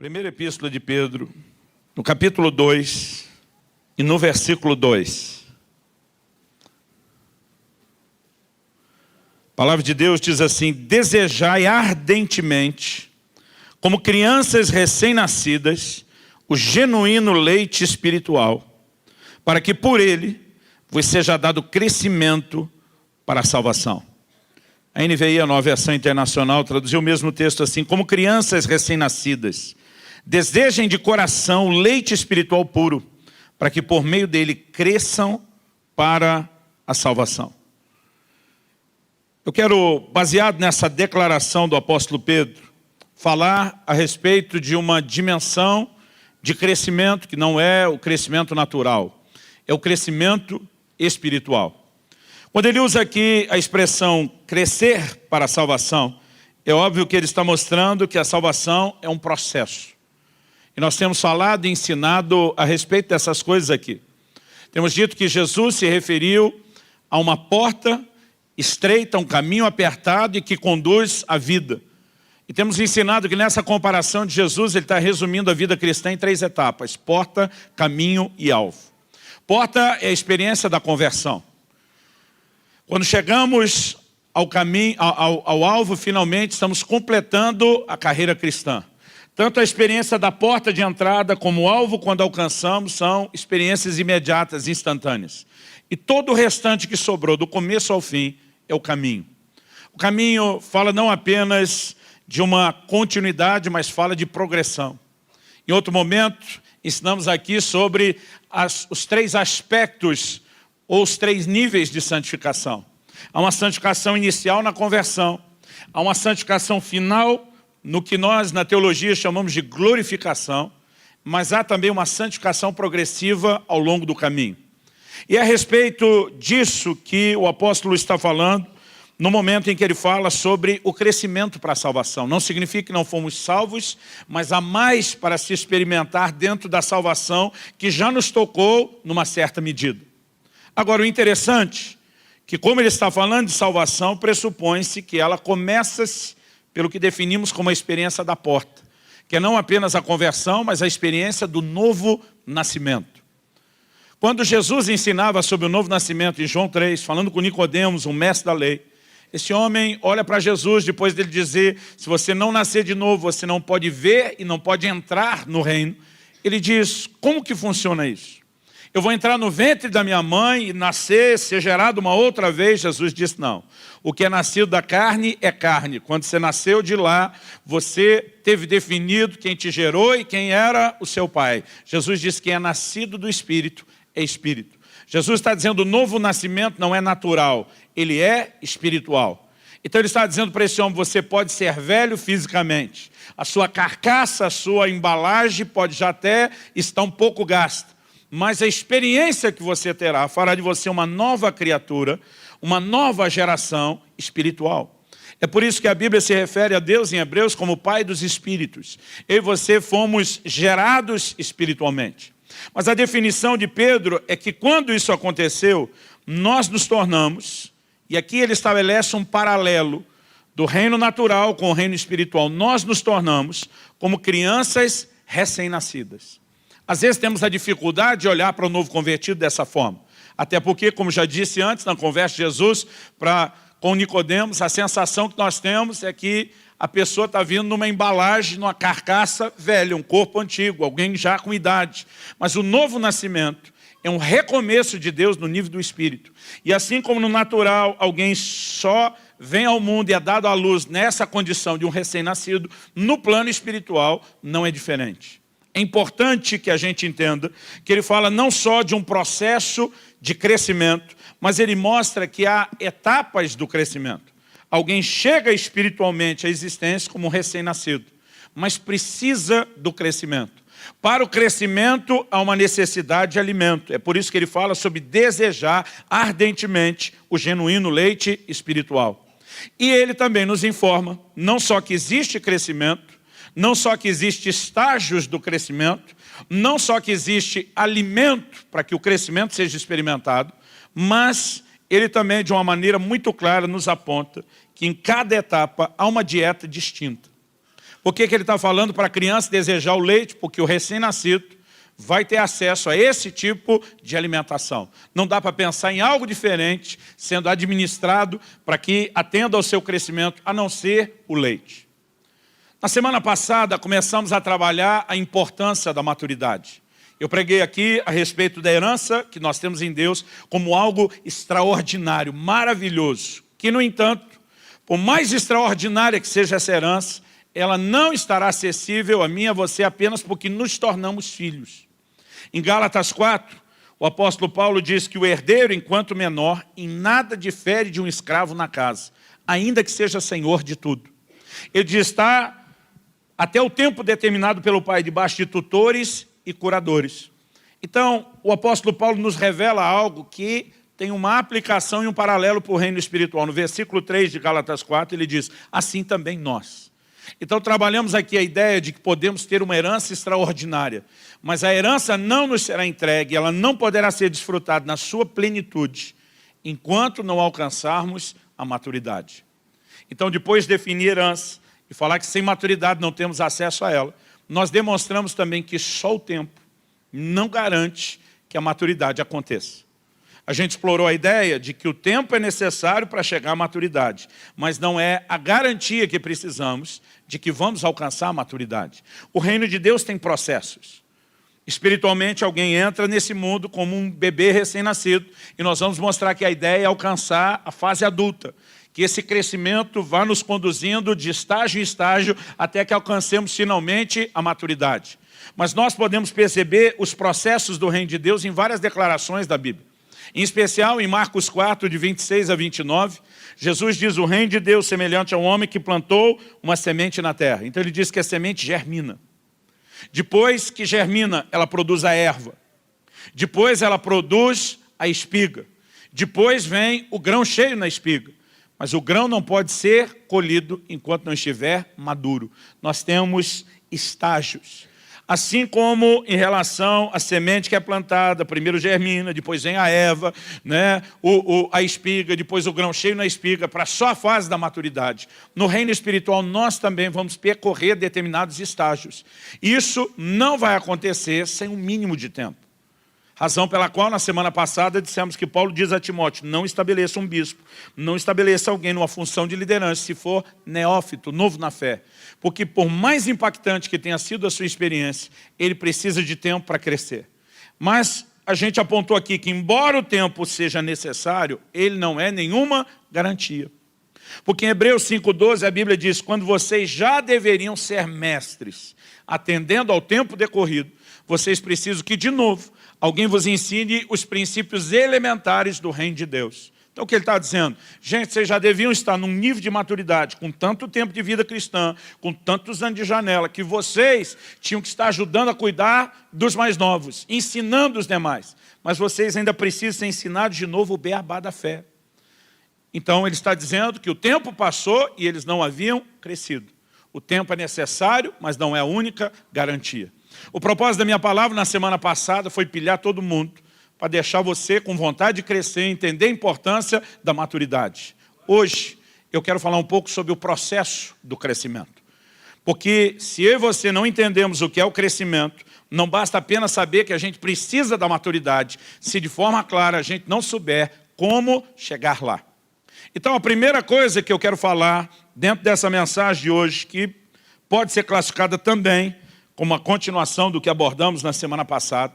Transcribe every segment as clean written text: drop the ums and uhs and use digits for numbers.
Primeira Epístola de Pedro, no capítulo 2 e no versículo 2. A palavra de Deus diz assim: desejai ardentemente, como crianças recém-nascidas, o genuíno leite espiritual, para que por ele vos seja dado crescimento para a salvação. A NVI, a Nova Versão Internacional, traduziu o mesmo texto assim: como crianças recém-nascidas, desejem de coração o leite espiritual puro, para que por meio dele cresçam para a salvação. Eu quero, baseado nessa declaração do apóstolo Pedro, falar a respeito de uma dimensão de crescimento que não é o crescimento natural, é o crescimento espiritual. Quando ele usa aqui a expressão crescer para a salvação, é óbvio que ele está mostrando que a salvação é um processo. E nós temos falado e ensinado a respeito dessas coisas aqui. Temos dito que Jesus se referiu a uma porta estreita, um caminho apertado e que conduz à vida. E temos ensinado que nessa comparação de Jesus, ele está resumindo a vida cristã em 3 etapas: porta, caminho e alvo. Porta é a experiência da conversão. Quando chegamos ao caminho, ao alvo, finalmente estamos completando a carreira cristã. Tanto a experiência da porta de entrada como o alvo, quando alcançamos, são experiências imediatas, instantâneas. E todo o restante que sobrou, do começo ao fim, é o caminho. O caminho fala não apenas de uma continuidade, mas fala de progressão. Em outro momento, ensinamos aqui sobre os 3 aspectos, ou os 3 níveis de santificação. Há uma santificação inicial na conversão, há uma santificação final no que nós na teologia chamamos de glorificação, mas há também uma santificação progressiva ao longo do caminho. E é a respeito disso que o apóstolo está falando no momento em que ele fala sobre o crescimento para a salvação. Não significa que não fomos salvos, mas há mais para se experimentar dentro da salvação que já nos tocou numa certa medida. Agora, o interessante é que, como ele está falando de salvação, pressupõe-se que ela começa-se pelo que definimos como a experiência da porta, que é não apenas a conversão, mas a experiência do novo nascimento. Quando Jesus ensinava sobre o novo nascimento em João 3, falando com Nicodemos, um mestre da lei, esse homem olha para Jesus depois dele dizer: se você não nascer de novo, você não pode ver e não pode entrar no reino. Ele diz: como que funciona isso? Eu vou entrar no ventre da minha mãe e nascer, ser gerado uma outra vez? Jesus disse: não. O que é nascido da carne é carne. Quando você nasceu de lá, você teve definido quem te gerou e quem era o seu pai. Jesus disse que quem é nascido do Espírito é Espírito. Jesus está dizendo: o novo nascimento não é natural, ele é espiritual. Então ele está dizendo para esse homem: você pode ser velho fisicamente, a sua carcaça, a sua embalagem pode já até estar um pouco gasta, mas a experiência que você terá fará de você uma nova criatura, uma nova geração espiritual. É por isso que a Bíblia se refere a Deus em Hebreus como Pai dos Espíritos. Eu e você fomos gerados espiritualmente. Mas a definição de Pedro é que quando isso aconteceu, nós nos tornamos, e aqui ele estabelece um paralelo do reino natural com o reino espiritual, nós nos tornamos como crianças recém-nascidas. Às vezes temos a dificuldade de olhar para o novo convertido dessa forma. Até porque, como já disse antes, na conversa de Jesus com Nicodemos, a sensação que nós temos é que a pessoa está vindo numa embalagem, numa carcaça velha, um corpo antigo, alguém já com idade. Mas o novo nascimento é um recomeço de Deus no nível do Espírito. E assim como no natural, alguém só vem ao mundo e é dado à luz nessa condição de um recém-nascido, no plano espiritual não é diferente. É importante que a gente entenda que ele fala não só de um processo de crescimento, mas ele mostra que há etapas do crescimento. Alguém chega espiritualmente à existência como um recém-nascido, mas precisa do crescimento. Para o crescimento há uma necessidade de alimento. É por isso que ele fala sobre desejar ardentemente o genuíno leite espiritual. E ele também nos informa não só que existe crescimento, não só que existe estágios do crescimento, não só que existe alimento para que o crescimento seja experimentado, mas ele também, de uma maneira muito clara, nos aponta que em cada etapa há uma dieta distinta. Por que ele está falando para a criança desejar o leite? Porque o recém-nascido vai ter acesso a esse tipo de alimentação. Não dá para pensar em algo diferente sendo administrado para que atenda ao seu crescimento, a não ser o leite. Na semana passada, começamos a trabalhar a importância da maturidade. Eu preguei aqui a respeito da herança que nós temos em Deus como algo extraordinário, maravilhoso, que, no entanto, por mais extraordinária que seja essa herança, ela não estará acessível a mim e a você apenas porque nos tornamos filhos. Em Gálatas 4, o apóstolo Paulo diz que o herdeiro, enquanto menor, em nada difere de um escravo na casa, ainda que seja senhor de tudo. Ele diz, está até o tempo determinado pelo Pai, debaixo de tutores e curadores. Então, o apóstolo Paulo nos revela algo que tem uma aplicação e um paralelo para o reino espiritual. No versículo 3 de Gálatas 4, ele diz, assim também nós. Então, trabalhamos aqui a ideia de que podemos ter uma herança extraordinária, mas a herança não nos será entregue, ela não poderá ser desfrutada na sua plenitude, enquanto não alcançarmos a maturidade. Então, depois de definir herança e falar que sem maturidade não temos acesso a ela, nós demonstramos também que só o tempo não garante que a maturidade aconteça. A gente explorou a ideia de que o tempo é necessário para chegar à maturidade, mas não é a garantia que precisamos de que vamos alcançar a maturidade. O reino de Deus tem processos. Espiritualmente, alguém entra nesse mundo como um bebê recém-nascido e nós vamos mostrar que a ideia é alcançar a fase adulta, que esse crescimento vá nos conduzindo de estágio em estágio até que alcancemos finalmente a maturidade. Mas nós podemos perceber os processos do reino de Deus em várias declarações da Bíblia. Em especial, em Marcos 4, de 26 a 29, Jesus diz, o reino de Deus semelhante a um homem que plantou uma semente na terra. Então ele diz que a semente germina. Depois que germina, ela produz a erva. Depois ela produz a espiga. Depois vem o grão cheio na espiga. Mas o grão não pode ser colhido enquanto não estiver maduro. Nós temos estágios. Assim como em relação à semente que é plantada, primeiro germina, depois vem a erva, né? A espiga, depois o grão cheio na espiga, para só a fase da maturidade. No reino espiritual, nós também vamos percorrer determinados estágios. Isso não vai acontecer sem um mínimo de tempo. Razão pela qual, na semana passada, dissemos que Paulo diz a Timóteo, não estabeleça um bispo, não estabeleça alguém numa função de liderança, se for neófito, novo na fé. Porque por mais impactante que tenha sido a sua experiência, ele precisa de tempo para crescer. Mas a gente apontou aqui que, embora o tempo seja necessário, ele não é nenhuma garantia. Porque em Hebreus 5,12 a Bíblia diz, quando vocês já deveriam ser mestres, atendendo ao tempo decorrido, vocês precisam que, de novo, alguém vos ensine os princípios elementares do reino de Deus. Então o que ele está dizendo? Gente, vocês já deviam estar num nível de maturidade, com tanto tempo de vida cristã, com tantos anos de janela, que vocês tinham que estar ajudando a cuidar dos mais novos, ensinando os demais. Mas vocês ainda precisam ser ensinados de novo o beabá da fé. Então ele está dizendo que o tempo passou e eles não haviam crescido. O tempo é necessário, mas não é a única garantia. O propósito da minha palavra na semana passada foi pilhar todo mundo para deixar você com vontade de crescer, entender a importância da maturidade. Hoje, eu quero falar um pouco sobre o processo do crescimento. Porque se eu e você não entendemos o que é o crescimento, não basta apenas saber que a gente precisa da maturidade, se de forma clara a gente não souber como chegar lá. Então, a primeira coisa que eu quero falar dentro dessa mensagem de hoje, que pode ser classificada também como uma continuação do que abordamos na semana passada,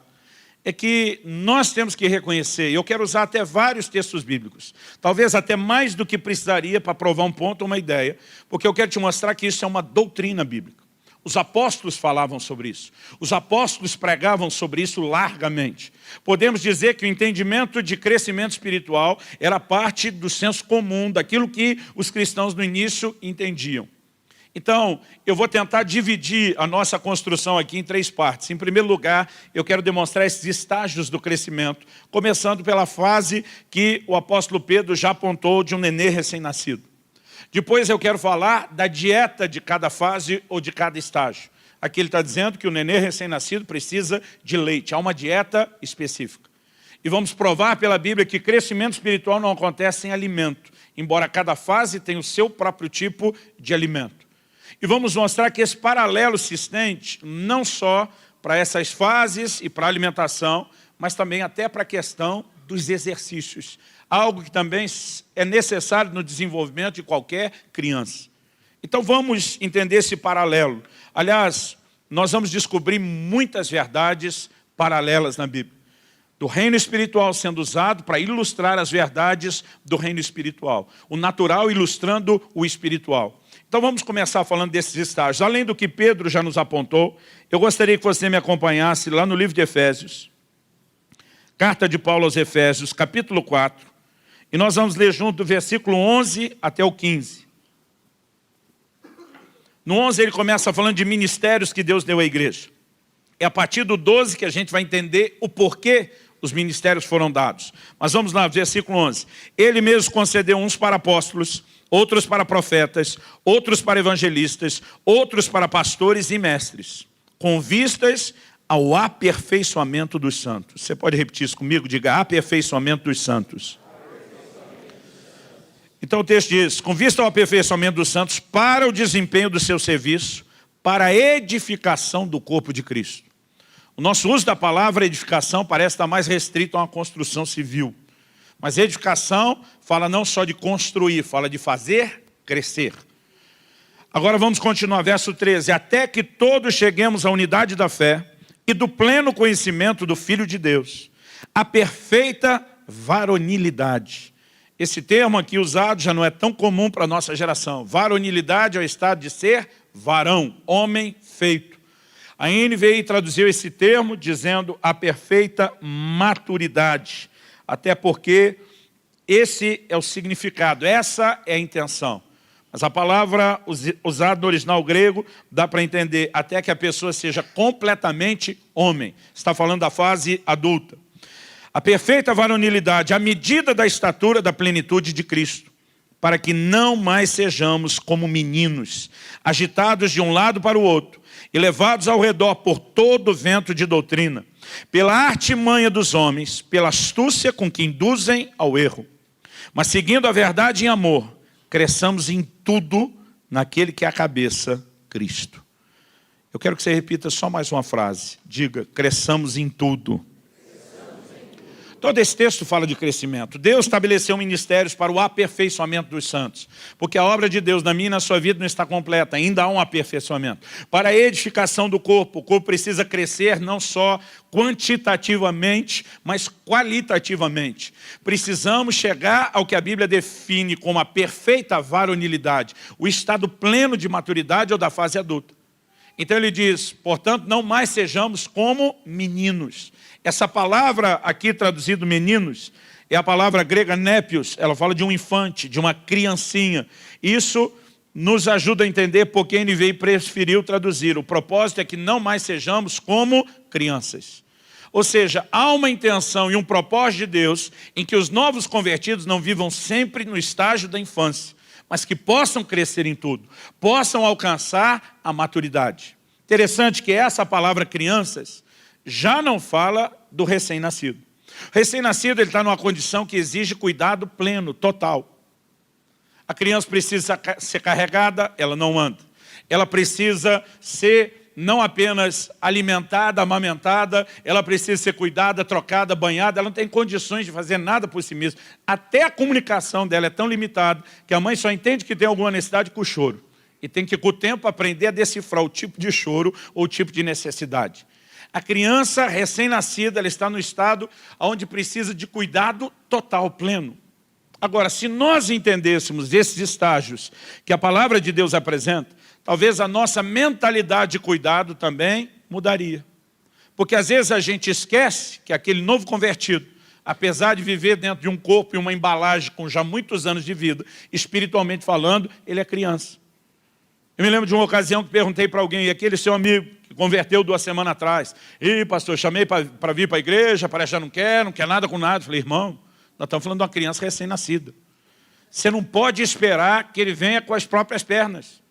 é que nós temos que reconhecer, e eu quero usar até vários textos bíblicos, talvez até mais do que precisaria para provar um ponto ou uma ideia, porque eu quero te mostrar que isso é uma doutrina bíblica. Os apóstolos falavam sobre isso. Os apóstolos pregavam sobre isso largamente. Podemos dizer que o entendimento de crescimento espiritual era parte do senso comum, daquilo que os cristãos no início entendiam. Então, eu vou tentar dividir a nossa construção aqui em 3 partes. Em primeiro lugar, eu quero demonstrar esses estágios do crescimento, começando pela fase que o apóstolo Pedro já apontou de um nenê recém-nascido. Depois eu quero falar da dieta de cada fase ou de cada estágio. Aqui ele está dizendo que o nenê recém-nascido precisa de leite, há uma dieta específica. E vamos provar pela Bíblia que crescimento espiritual não acontece sem alimento, embora cada fase tenha o seu próprio tipo de alimento. E vamos mostrar que esse paralelo se estende não só para essas fases e para a alimentação, mas também até para a questão dos exercícios. Algo que também é necessário no desenvolvimento de qualquer criança. Então vamos entender esse paralelo. Aliás, nós vamos descobrir muitas verdades paralelas na Bíblia. Do reino espiritual sendo usado para ilustrar as verdades do reino espiritual. O natural ilustrando o espiritual. Então vamos começar falando desses estágios. Além do que Pedro já nos apontou, eu gostaria que você me acompanhasse lá no livro de Efésios. Carta de Paulo aos Efésios, capítulo 4. E nós vamos ler junto do versículo 11 até o 15. No 11 ele começa falando de ministérios que Deus deu à igreja. É a partir do 12 que a gente vai entender o porquê os ministérios foram dados. Mas vamos lá, versículo 11. Ele mesmo concedeu uns para apóstolos, outros para profetas, outros para evangelistas, outros para pastores e mestres, com vistas ao aperfeiçoamento dos santos. Você pode repetir isso comigo? Diga, aperfeiçoamento dos santos. Então o texto diz, com vista ao aperfeiçoamento dos santos, para o desempenho do seu serviço, para a edificação do corpo de Cristo. O nosso uso da palavra edificação parece estar mais restrito a uma construção civil. Mas edificação fala não só de construir, fala de fazer crescer. Agora vamos continuar, verso 13. Até que todos cheguemos à unidade da fé e do pleno conhecimento do Filho de Deus, a perfeita varonilidade. Esse termo aqui usado já não é tão comum para a nossa geração. Varonilidade é o estado de ser varão, homem feito. A NVI traduziu esse termo dizendo a perfeita maturidade. Até porque esse é o significado, essa é a intenção. Mas a palavra usada no original grego dá para entender até que a pessoa seja completamente homem. Está falando da fase adulta. A perfeita varonilidade, a medida da estatura da plenitude de Cristo, para que não mais sejamos como meninos, agitados de um lado para o outro, e levados ao redor por todo o vento de doutrina, pela artimanha dos homens, pela astúcia com que induzem ao erro. Mas seguindo a verdade em amor, cresçamos em tudo naquele que é a cabeça, Cristo. Eu quero que você repita só mais uma frase. Diga, cresçamos em tudo. Todo esse texto fala de crescimento. Deus estabeleceu ministérios para o aperfeiçoamento dos santos. Porque a obra de Deus na minha e na sua vida não está completa. Ainda há um aperfeiçoamento. Para a edificação do corpo, o corpo precisa crescer não só quantitativamente, mas qualitativamente. Precisamos chegar ao que a Bíblia define como a perfeita varonilidade. O estado pleno de maturidade ou da fase adulta. Então ele diz, portanto, não mais sejamos como meninos. Essa palavra aqui traduzida meninos, é a palavra grega népios, ela fala de um infante, de uma criancinha. Isso nos ajuda a entender porque a NVI preferiu traduzir. O propósito é que não mais sejamos como crianças. Ou seja, há uma intenção e um propósito de Deus em que os novos convertidos não vivam sempre no estágio da infância, mas que possam crescer em tudo, possam alcançar a maturidade. Interessante que essa palavra crianças já não fala do recém-nascido. O recém-nascido está numa condição que exige cuidado pleno, total. A criança precisa ser carregada, ela não anda. Ela precisa ser não apenas alimentada, amamentada, ela precisa ser cuidada, trocada, banhada, ela não tem condições de fazer nada por si mesma. Até a comunicação dela é tão limitada que a mãe só entende que tem alguma necessidade com o choro. E tem que, com o tempo, aprender a decifrar o tipo de choro ou o tipo de necessidade. A criança recém-nascida, ela está no estado onde precisa de cuidado total, pleno. Agora, se nós entendêssemos esses estágios que a palavra de Deus apresenta, talvez a nossa mentalidade de cuidado também mudaria. Porque às vezes a gente esquece que aquele novo convertido, apesar de viver dentro de um corpo e uma embalagem com já muitos anos de vida, espiritualmente falando, ele é criança. Eu me lembro de uma ocasião que perguntei para alguém, e aquele seu amigo que converteu 2 semanas atrás, e pastor, chamei para vir para a igreja, parece que já não quer nada com nada. Eu falei, irmão, nós estamos falando de uma criança recém-nascida. Você não pode esperar que ele venha com as próprias pernas.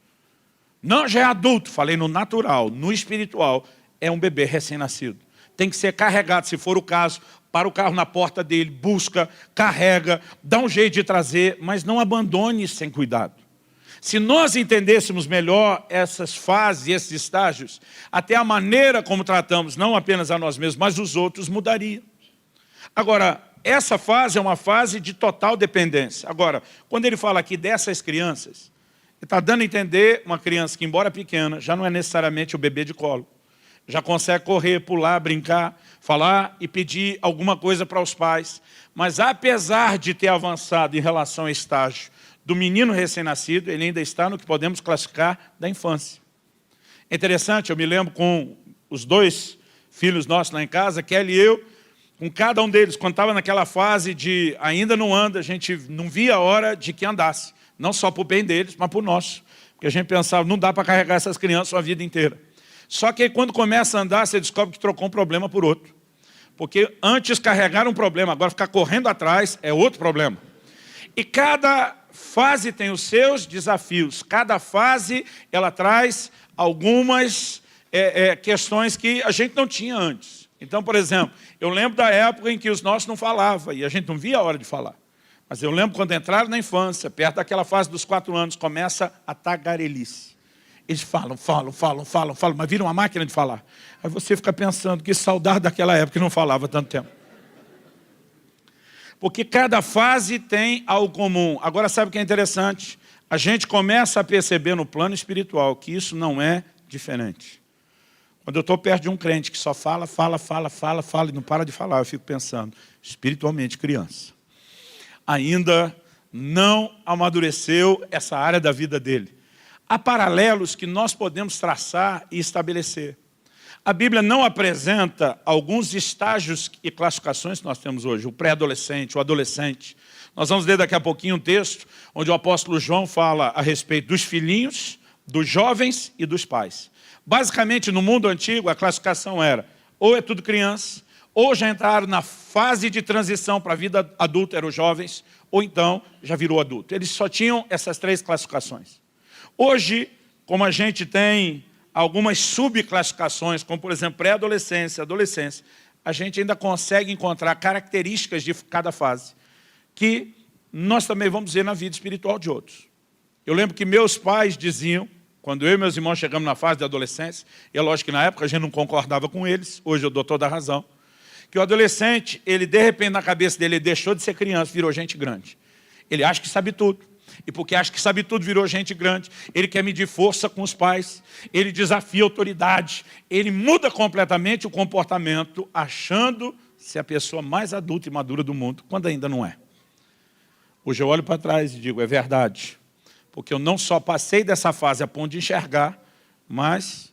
Não, já é adulto. Falei no natural, no espiritual, é um bebê recém-nascido. Tem que ser carregado, se for o caso, para o carro na porta dele, busca, carrega, dá um jeito de trazer, mas não abandone isso sem cuidado. Se nós entendêssemos melhor essas fases e esses estágios, até a maneira como tratamos, não apenas a nós mesmos, mas os outros, mudaria. Agora, essa fase é uma fase de total dependência. Agora, quando ele fala aqui dessas crianças, ele está dando a entender uma criança que, embora pequena, já não é necessariamente o bebê de colo. Já consegue correr, pular, brincar, falar e pedir alguma coisa para os pais. Mas apesar de ter avançado em relação ao estágio do menino recém-nascido, ele ainda está no que podemos classificar da infância. É interessante, eu me lembro com os 2 filhos nossos lá em casa, Kelly e eu, com cada um deles, quando estava naquela fase de ainda não anda, a gente não via a hora de que andasse. Não só para o bem deles, mas para o nosso. Porque a gente pensava, não dá para carregar essas crianças a vida inteira. Só que quando começa a andar, você descobre que trocou um problema por outro. Porque antes carregar um problema, agora ficar correndo atrás é outro problema. E cada fase tem os seus desafios. Cada fase, ela traz algumas questões que a gente não tinha antes. Então, por exemplo, eu lembro da época em que os nossos não falavam, e a gente não via a hora de falar. Mas eu lembro quando entraram na infância, perto daquela fase dos 4 anos, começa a tagarelice. Eles falam, mas viram uma máquina de falar. Aí você fica pensando, que saudade daquela época que não falava tanto tempo. Porque cada fase tem algo comum. Agora, sabe o que é interessante? A gente começa a perceber no plano espiritual que isso não é diferente. Quando eu estou perto de um crente que só fala e não para de falar, eu fico pensando, espiritualmente criança. Ainda não amadureceu essa área da vida dele. Há paralelos que nós podemos traçar e estabelecer. A Bíblia não apresenta alguns estágios e classificações que nós temos hoje, o pré-adolescente, o adolescente. Nós vamos ler daqui a pouquinho um texto onde o apóstolo João fala a respeito dos filhinhos, dos jovens e dos pais. Basicamente, no mundo antigo, a classificação era ou é tudo criança, ou já entraram na fase de transição para a vida adulta, eram os jovens, ou então já virou adulto. Eles só tinham essas 3 classificações. Hoje, como a gente tem algumas subclassificações, como por exemplo pré-adolescência, adolescência, a gente ainda consegue encontrar características de cada fase, que nós também vamos ver na vida espiritual de outros. Eu lembro que meus pais diziam, quando eu e meus irmãos chegamos na fase de adolescência, e é lógico que na época a gente não concordava com eles, hoje eu dou toda a razão, que o adolescente, ele de repente na cabeça dele, ele deixou de ser criança, virou gente grande. Ele acha que sabe tudo. E porque acha que sabe tudo, virou gente grande. Ele quer medir força com os pais. Ele desafia a autoridade. Ele muda completamente o comportamento, achando ser a pessoa mais adulta e madura do mundo, quando ainda não é. Hoje eu olho para trás e digo, é verdade. Porque eu não só passei dessa fase a ponto de enxergar, mas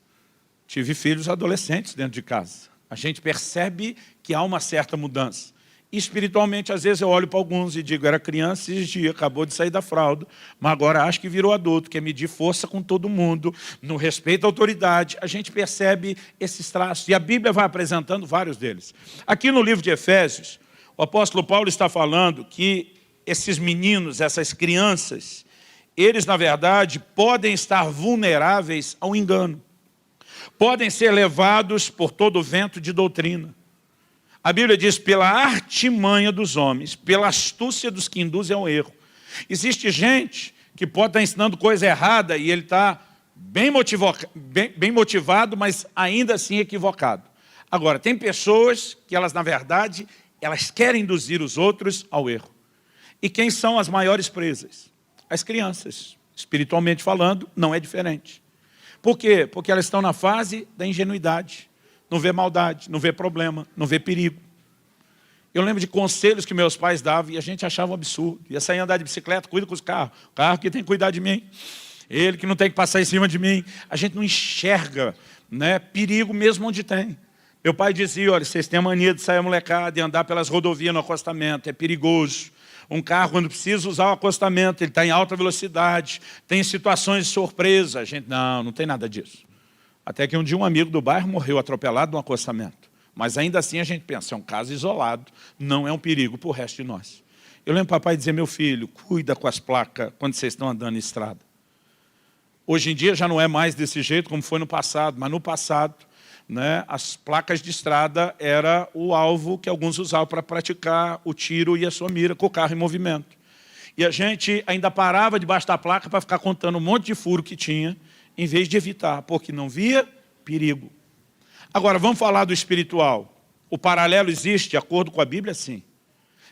tive filhos adolescentes dentro de casa. A gente percebe que há uma certa mudança. E espiritualmente, às vezes eu olho para alguns e digo, era criança esses dias, acabou de sair da fralda, mas agora acho que virou adulto, quer medir força com todo mundo, no respeito à autoridade. A gente percebe esses traços, e a Bíblia vai apresentando vários deles. Aqui no livro de Efésios, o apóstolo Paulo está falando que esses meninos, essas crianças, eles, na verdade, podem estar vulneráveis ao engano. Podem ser levados por todo o vento de doutrina. A Bíblia diz, pela artimanha dos homens, pela astúcia dos que induzem ao erro. Existe gente que pode estar ensinando coisa errada e ele está bem motivado, mas ainda assim equivocado. Agora, tem pessoas que elas, na verdade, elas querem induzir os outros ao erro. E quem são as maiores presas? As crianças. Espiritualmente falando, não é diferente. Por quê? Porque elas estão na fase da ingenuidade. Não vê maldade, não vê problema, não vê perigo. Eu lembro de conselhos que meus pais davam e a gente achava um absurdo. Ia sair andar de bicicleta, cuida com os carros. O carro que tem que cuidar de mim. Ele que não tem que passar em cima de mim. A gente não enxerga, né, perigo mesmo onde tem. Meu pai dizia, olha, vocês têm a mania de sair a molecada e andar pelas rodovias no acostamento. É perigoso. Um carro, quando precisa usar o acostamento, ele está em alta velocidade. Tem situações de surpresa. A gente, não tem nada disso. Até que um dia um amigo do bairro morreu atropelado num acostamento. Mas ainda assim a gente pensa, é um caso isolado, não é um perigo para o resto de nós. Eu lembro o papai dizer, meu filho, cuida com as placas quando vocês estão andando em estrada. Hoje em dia já não é mais desse jeito como foi no passado, mas no passado, né, as placas de estrada era o alvo que alguns usavam para praticar o tiro e a sua mira com o carro em movimento. E a gente ainda parava debaixo da placa para ficar contando um monte de furo que tinha, em vez de evitar, porque não via perigo. Agora, vamos falar do espiritual. O paralelo existe, de acordo com a Bíblia, sim.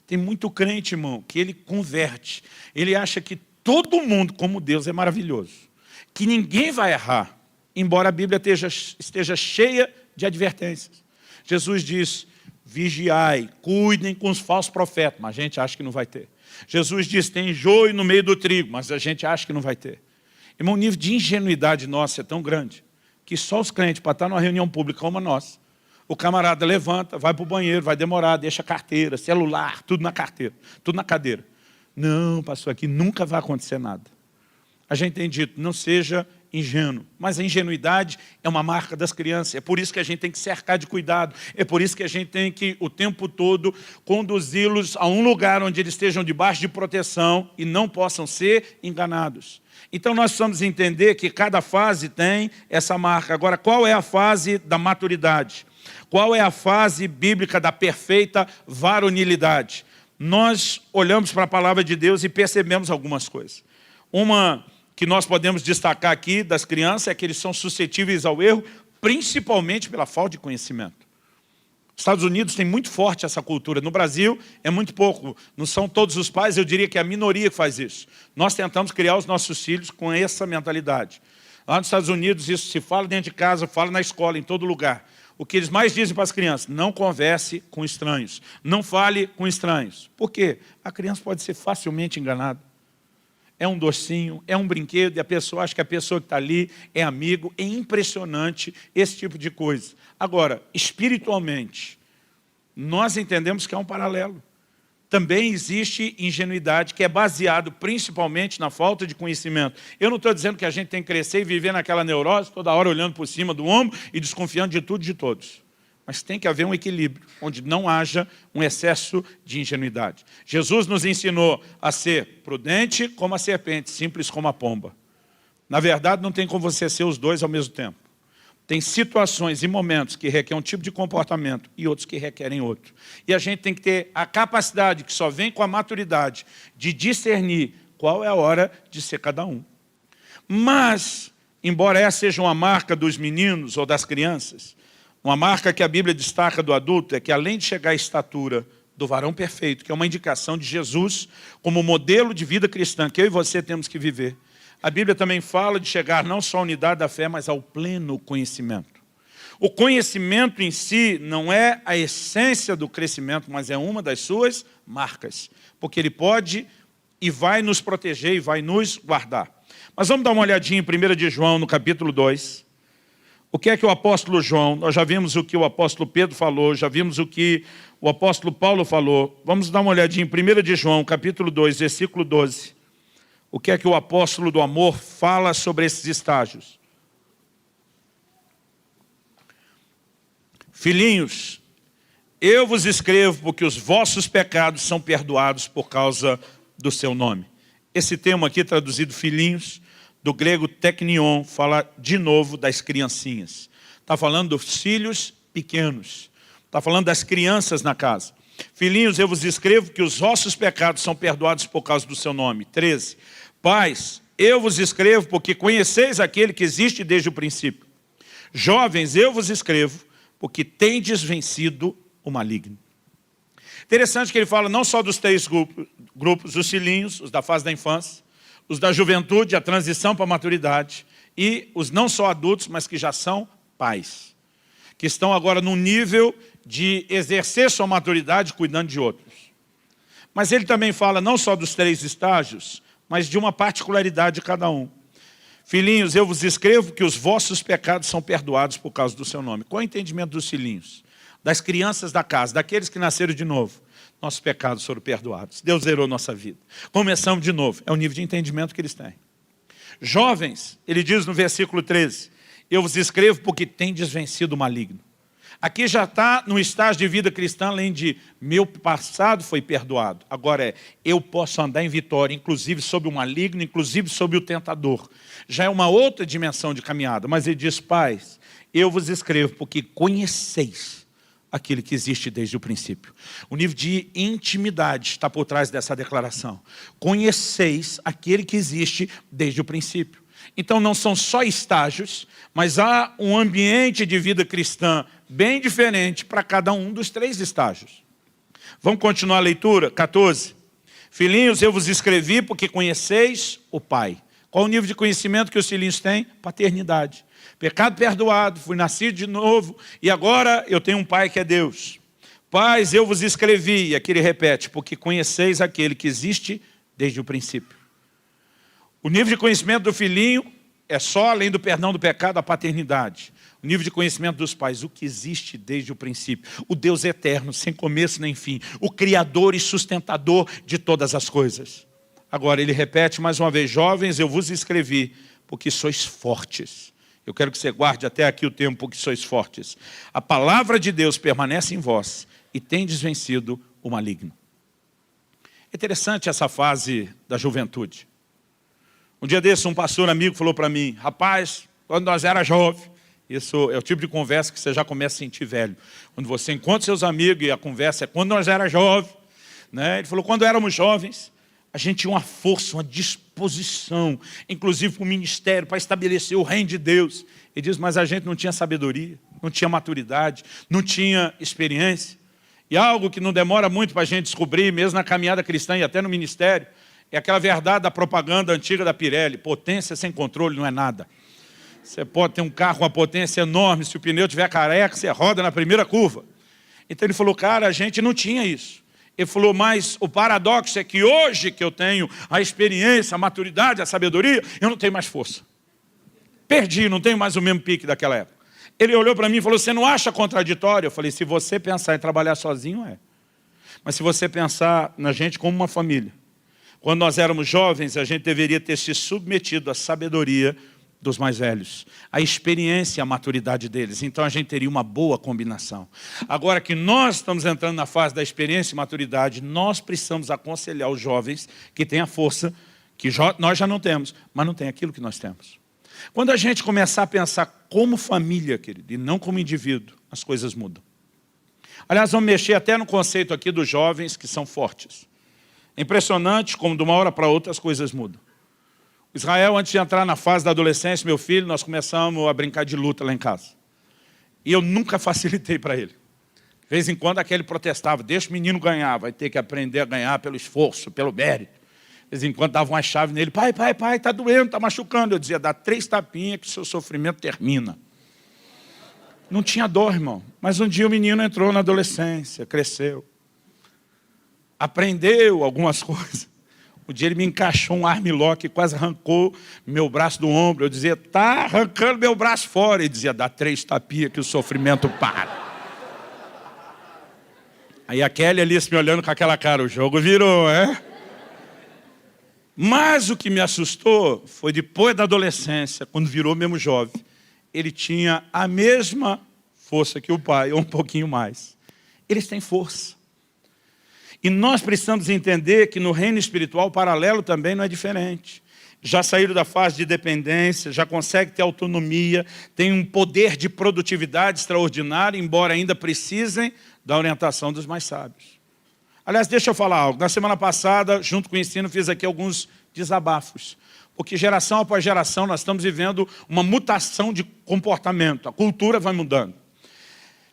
Tem muito crente, irmão, que ele converte. Ele acha que todo mundo, como Deus, é maravilhoso. Que ninguém vai errar, embora a Bíblia esteja cheia de advertências. Jesus diz, vigiai, cuidem com os falsos profetas, mas a gente acha que não vai ter. Jesus diz, tem joio no meio do trigo, mas a gente acha que não vai ter. Irmão, o nível de ingenuidade nossa é tão grande, que só os crentes, para estar numa reunião pública como a nossa, o camarada levanta, vai para o banheiro, vai demorar, deixa carteira, celular, tudo na carteira, tudo na cadeira. Não, pastor, aqui nunca vai acontecer nada. A gente tem dito, não seja ingênuo. Mas a ingenuidade é uma marca das crianças. É por isso que a gente tem que cercar de cuidado. É por isso que a gente tem que, o tempo todo, conduzi-los a um lugar onde eles estejam debaixo de proteção e não possam ser enganados. Então nós precisamos entender que cada fase tem essa marca. Agora, qual é a fase da maturidade? Qual é a fase bíblica da perfeita varonilidade? Nós olhamos para a palavra de Deus e percebemos algumas coisas. Uma que nós podemos destacar aqui das crianças é que eles são suscetíveis ao erro, principalmente pela falta de conhecimento. Nos Estados Unidos tem muito forte essa cultura. No Brasil é muito pouco. Não são todos os pais, eu diria que é a minoria que faz isso. Nós tentamos criar os nossos filhos com essa mentalidade. Lá nos Estados Unidos isso se fala dentro de casa, fala na escola, em todo lugar. O que eles mais dizem para as crianças, não converse com estranhos, não fale com estranhos. Por quê? A criança pode ser facilmente enganada. É um docinho, é um brinquedo, e a pessoa acha que a pessoa que está ali é amigo. É impressionante esse tipo de coisa. Agora, espiritualmente, nós entendemos que é um paralelo. Também existe ingenuidade, que é baseado principalmente na falta de conhecimento. Eu não estou dizendo que a gente tem que crescer e viver naquela neurose, toda hora olhando por cima do ombro e desconfiando de tudo e de todos. Mas tem que haver um equilíbrio, onde não haja um excesso de ingenuidade. Jesus nos ensinou a ser prudente como a serpente, simples como a pomba. Na verdade, não tem como você ser os dois ao mesmo tempo. Tem situações e momentos que requerem um tipo de comportamento e outros que requerem outro. E a gente tem que ter a capacidade, que só vem com a maturidade, de discernir qual é a hora de ser cada um. Mas, embora essa seja uma marca dos meninos ou das crianças, uma marca que a Bíblia destaca do adulto é que, além de chegar à estatura do varão perfeito, que é uma indicação de Jesus como modelo de vida cristã, que eu e você temos que viver, a Bíblia também fala de chegar não só à unidade da fé, mas ao pleno conhecimento. O conhecimento em si não é a essência do crescimento, mas é uma das suas marcas, porque ele pode e vai nos proteger e vai nos guardar. Mas vamos dar uma olhadinha em 1 de João, no capítulo 2. O que é que o apóstolo João, nós já vimos o que o apóstolo Pedro falou, já vimos o que o apóstolo Paulo falou. Vamos dar uma olhadinha em 1 de João, capítulo 2, versículo 12. O que é que o apóstolo do amor fala sobre esses estágios? Filhinhos, eu vos escrevo porque os vossos pecados são perdoados por causa do seu nome. Esse termo aqui, traduzido filhinhos, do grego teknion, fala de novo das criancinhas. Está falando dos filhos pequenos. Está falando das crianças na casa. Filhinhos, eu vos escrevo que os vossos pecados são perdoados por causa do seu nome. 13. Pais, eu vos escrevo porque conheceis aquele que existe desde o princípio. Jovens, eu vos escrevo porque tendes vencido o maligno. Interessante que ele fala não só dos 3 grupos, os filhinhos, os da fase da infância, os da juventude, a transição para a maturidade, e os não só adultos, mas que já são pais, que estão agora num nível de exercer sua maturidade cuidando de outros. Mas ele também fala não só dos 3 estágios, mas de uma particularidade de cada um. Filhinhos, eu vos escrevo que os vossos pecados são perdoados por causa do seu nome. Qual é o entendimento dos filhinhos? Das crianças da casa, daqueles que nasceram de novo. Nossos pecados foram perdoados. Deus zerou nossa vida. Começamos de novo. É o nível de entendimento que eles têm. Jovens, ele diz no versículo 13, eu vos escrevo porque tendes vencido o maligno. Aqui já está no estágio de vida cristã, além de meu passado foi perdoado. Agora eu posso andar em vitória, inclusive sobre o maligno, inclusive sobre o tentador. Já é uma outra dimensão de caminhada. Mas ele diz, pais, eu vos escrevo porque conheceis aquele que existe desde o princípio. O nível de intimidade está por trás dessa declaração. Conheceis aquele que existe desde o princípio. Então não são só estágios, mas há um ambiente de vida cristã bem diferente para cada um dos 3 estágios. Vamos continuar a leitura? 14. Filhinhos, eu vos escrevi porque conheceis o Pai. Qual o nível de conhecimento que os filhinhos têm? Paternidade. Pecado perdoado, fui nascido de novo e agora eu tenho um Pai que é Deus. Pais, eu vos escrevi, e aqui ele repete, porque conheceis aquele que existe desde o princípio. O nível de conhecimento do filhinho é só, além do perdão do pecado, a paternidade. O nível de conhecimento dos pais, o que existe desde o princípio. O Deus eterno, sem começo nem fim. O Criador e sustentador de todas as coisas. Agora ele repete mais uma vez, jovens, eu vos escrevi, porque sois fortes. Eu quero que você guarde até aqui o tempo porque sois fortes. A palavra de Deus permanece em vós e tendes vencido o maligno. É interessante essa fase da juventude. Um dia desse, um pastor amigo falou para mim, rapaz, quando nós era jovem, isso é o tipo de conversa que você já começa a sentir velho. Quando você encontra seus amigos e a conversa é quando nós era jovem, né? Ele falou, quando éramos jovens, a gente tinha uma força, uma disposição, inclusive para o ministério, para estabelecer o reino de Deus. Ele diz, mas a gente não tinha sabedoria, não tinha maturidade, não tinha experiência. E algo que não demora muito para a gente descobrir, mesmo na caminhada cristã e até no ministério, é aquela verdade da propaganda antiga da Pirelli. Potência sem controle não é nada. Você pode ter um carro com uma potência enorme, se o pneu estiver careca, você roda na primeira curva. Então ele falou, cara, a gente não tinha isso. Ele falou, mas o paradoxo é que hoje que eu tenho a experiência, a maturidade, a sabedoria, eu não tenho mais força. Perdi, não tenho mais o mesmo pique daquela época. Ele olhou para mim e falou, você não acha contraditório? Eu falei, se você pensar em trabalhar sozinho, é. Mas se você pensar na gente como uma família, quando nós éramos jovens, a gente deveria ter se submetido à sabedoria dos mais velhos, a experiência e a maturidade deles. Então a gente teria uma boa combinação. Agora que nós estamos entrando na fase da experiência e maturidade, nós precisamos aconselhar os jovens que têm a força que nós já não temos, mas não tem aquilo que nós temos. Quando a gente começar a pensar como família, querido, e não como indivíduo, as coisas mudam. Aliás, vamos mexer até no conceito aqui dos jovens que são fortes. É impressionante como de uma hora para outra as coisas mudam. Israel, antes de entrar na fase da adolescência, meu filho, nós começamos a brincar de luta lá em casa. E eu nunca facilitei para ele. De vez em quando aquele protestava, deixa o menino ganhar, vai ter que aprender a ganhar pelo esforço, pelo mérito. De vez em quando dava uma chave nele, pai, está doendo, está machucando. Eu dizia, dá 3 tapinhas que o seu sofrimento termina. Não tinha dor, irmão. Mas um dia o menino entrou na adolescência, cresceu. Aprendeu algumas coisas. Um dia ele me encaixou um armlock e quase arrancou meu braço do ombro. Eu dizia, está arrancando meu braço fora. Ele dizia, dá 3 tapinhas que o sofrimento para. Aí a Kelly ali me olhando com aquela cara, o jogo virou, é? Mas o que me assustou foi depois da adolescência, quando virou mesmo jovem, ele tinha a mesma força que o pai, ou um pouquinho mais. Eles têm força. E nós precisamos entender que no reino espiritual o paralelo também não é diferente. Já saíram da fase de dependência, já conseguem ter autonomia, têm um poder de produtividade extraordinário, embora ainda precisem da orientação dos mais sábios. Aliás, deixa eu falar algo. Na semana passada, junto com o ensino, fiz aqui alguns desabafos. Porque geração após geração nós estamos vivendo uma mutação de comportamento. A cultura vai mudando.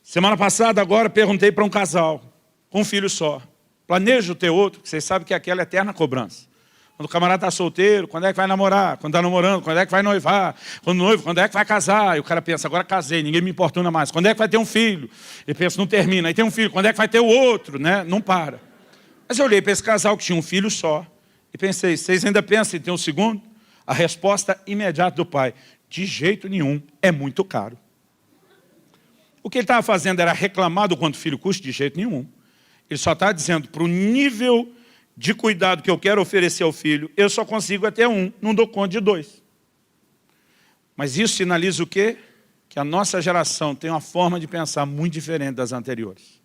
Semana passada, agora, perguntei para um casal, com um filho só. Planeja ter outro, que vocês sabem que é aquela eterna cobrança. Quando o camarada está solteiro, quando é que vai namorar? Quando está namorando, quando é que vai noivar? Quando noivo, quando é que vai casar? E o cara pensa, agora casei, ninguém me importuna mais. Quando é que vai ter um filho? Ele pensa, não termina. Aí tem um filho, quando é que vai ter o outro? Né? Não para. Mas eu olhei para esse casal que tinha um filho só e pensei, vocês ainda pensam em ter um segundo? A resposta imediata do pai, de jeito nenhum, é muito caro. O que ele estava fazendo era reclamar do quanto o filho custa? De jeito nenhum. Ele só está dizendo, para o nível de cuidado que eu quero oferecer ao filho, eu só consigo até um, não dou conta de 2. Mas isso sinaliza o quê? Que a nossa geração tem uma forma de pensar muito diferente das anteriores.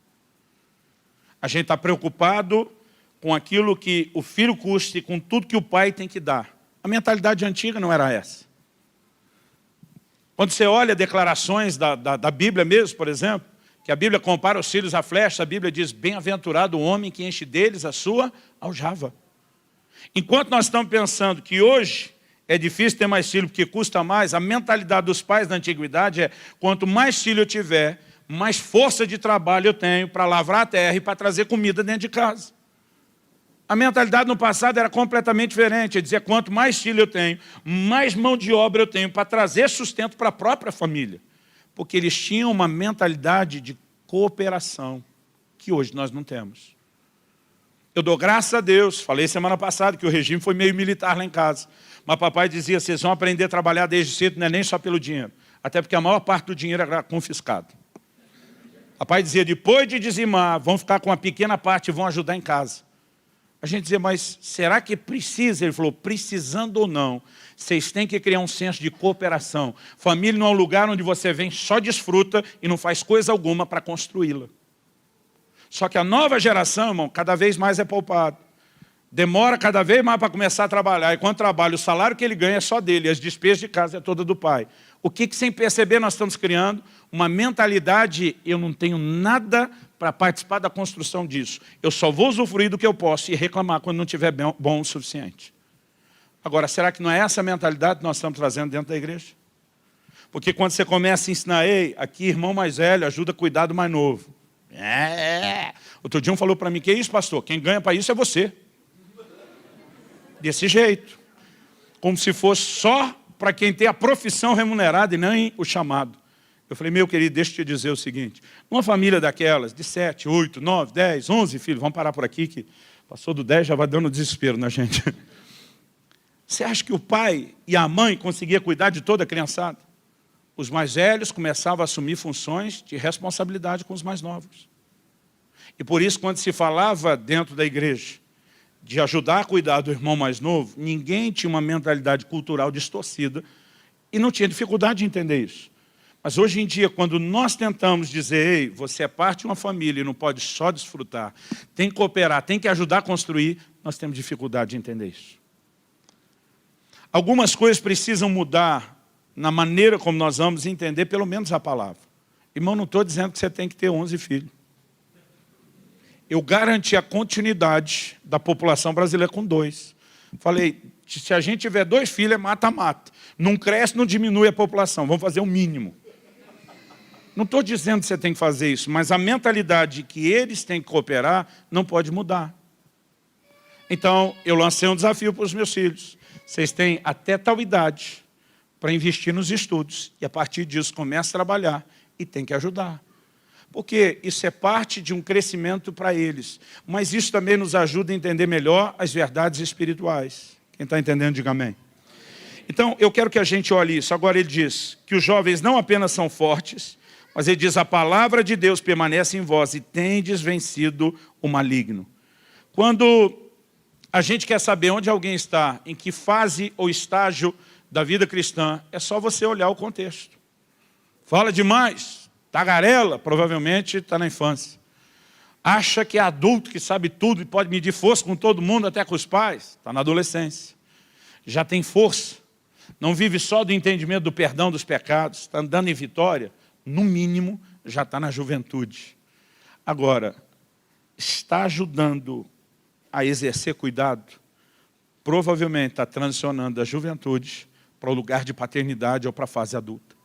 A gente está preocupado com aquilo que o filho custa e com tudo que o pai tem que dar. A mentalidade antiga não era essa. Quando você olha declarações da Bíblia mesmo, por exemplo, que a Bíblia compara os filhos à flecha, a Bíblia diz, bem-aventurado o homem que enche deles a sua aljava. Enquanto nós estamos pensando que hoje é difícil ter mais filho porque custa mais, a mentalidade dos pais da antiguidade é, quanto mais filho eu tiver, mais força de trabalho eu tenho para lavrar a terra e para trazer comida dentro de casa. A mentalidade no passado era completamente diferente, é dizer, quanto mais filho eu tenho, mais mão de obra eu tenho para trazer sustento para a própria família. Porque eles tinham uma mentalidade de cooperação, que hoje nós não temos. Eu dou graças a Deus, falei semana passada que o regime foi meio militar lá em casa. Mas papai dizia, vocês vão aprender a trabalhar desde cedo, não é nem só pelo dinheiro. Até porque a maior parte do dinheiro era confiscado. Papai dizia, depois de dizimar, vão ficar com uma pequena parte e vão ajudar em casa. A gente dizia, mas será que precisa? Ele falou, precisando ou não, vocês têm que criar um senso de cooperação. Família não é um lugar onde você vem, só desfruta e não faz coisa alguma para construí-la. Só que a nova geração, irmão, cada vez mais é poupado. Demora cada vez mais para começar a trabalhar. E quando trabalha, o salário que ele ganha é só dele, as despesas de casa é toda do pai. O que sem perceber nós estamos criando? Uma mentalidade, eu não tenho nada para participar da construção disso. Eu só vou usufruir do que eu posso e reclamar quando não tiver bom o suficiente. Agora, será que não é essa a mentalidade que nós estamos trazendo dentro da igreja? Porque quando você começa a ensinar, ei, aqui irmão mais velho ajuda a cuidar do mais novo. Outro dia um falou para mim, que é isso, pastor? Quem ganha para isso é você. Desse jeito. Como se fosse só para quem tem a profissão remunerada e nem o chamado. Eu falei, meu querido, deixa eu te dizer o seguinte. Uma família daquelas, de 7, 8, 9, 10, 11 filhos, vamos parar por aqui, que passou do 10, já vai dando desespero na gente. Você acha que o pai e a mãe conseguiam cuidar de toda a criançada? Os mais velhos começavam a assumir funções de responsabilidade com os mais novos. E por isso, quando se falava dentro da igreja, de ajudar a cuidar do irmão mais novo, ninguém tinha uma mentalidade cultural distorcida e não tinha dificuldade de entender isso. Mas hoje em dia, quando nós tentamos dizer, ei, você é parte de uma família e não pode só desfrutar, tem que cooperar, tem que ajudar a construir, nós temos dificuldade de entender isso. Algumas coisas precisam mudar na maneira como nós vamos entender, pelo menos a palavra. Irmão, não estou dizendo que você tem que ter 11 filhos. Eu garanti a continuidade da população brasileira com 2. Falei, se a gente tiver 2 filhos, é mata-mata. Não cresce, não diminui a população. Vamos fazer o mínimo. Não estou dizendo que você tem que fazer isso, mas a mentalidade que eles têm que cooperar não pode mudar. Então, eu lancei um desafio para os meus filhos. Vocês têm até tal idade para investir nos estudos. E a partir disso, começa a trabalhar e tem que ajudar. Porque isso é parte de um crescimento para eles. Mas isso também nos ajuda a entender melhor as verdades espirituais. Quem está entendendo, diga amém. Então, eu quero que a gente olhe isso. Agora ele diz que os jovens não apenas são fortes, mas ele diz, a palavra de Deus permanece em vós e tendes vencido o maligno. Quando a gente quer saber onde alguém está, em que fase ou estágio da vida cristã, é só você olhar o contexto. Fala demais, tagarela, provavelmente está na infância. Acha que é adulto, que sabe tudo e pode medir força com todo mundo, até com os pais, está na adolescência. Já tem força, não vive só do entendimento do perdão dos pecados, está andando em vitória, no mínimo, já está na juventude. Agora, está ajudando a exercer cuidado, provavelmente está transicionando da juventude para o lugar de paternidade ou para a fase adulta.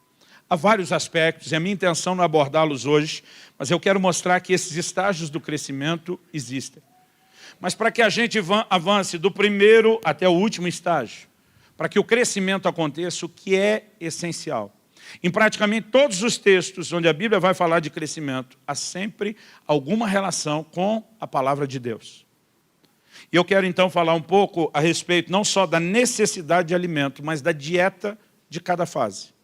Há vários aspectos, e a minha intenção não é abordá-los hoje, mas eu quero mostrar que esses estágios do crescimento existem. Mas para que a gente avance do primeiro até o último estágio, para que o crescimento aconteça, o que é essencial? Em praticamente todos os textos onde a Bíblia vai falar de crescimento, há sempre alguma relação com a palavra de Deus. E eu quero então falar um pouco a respeito não só da necessidade de alimento, mas da dieta de cada fase.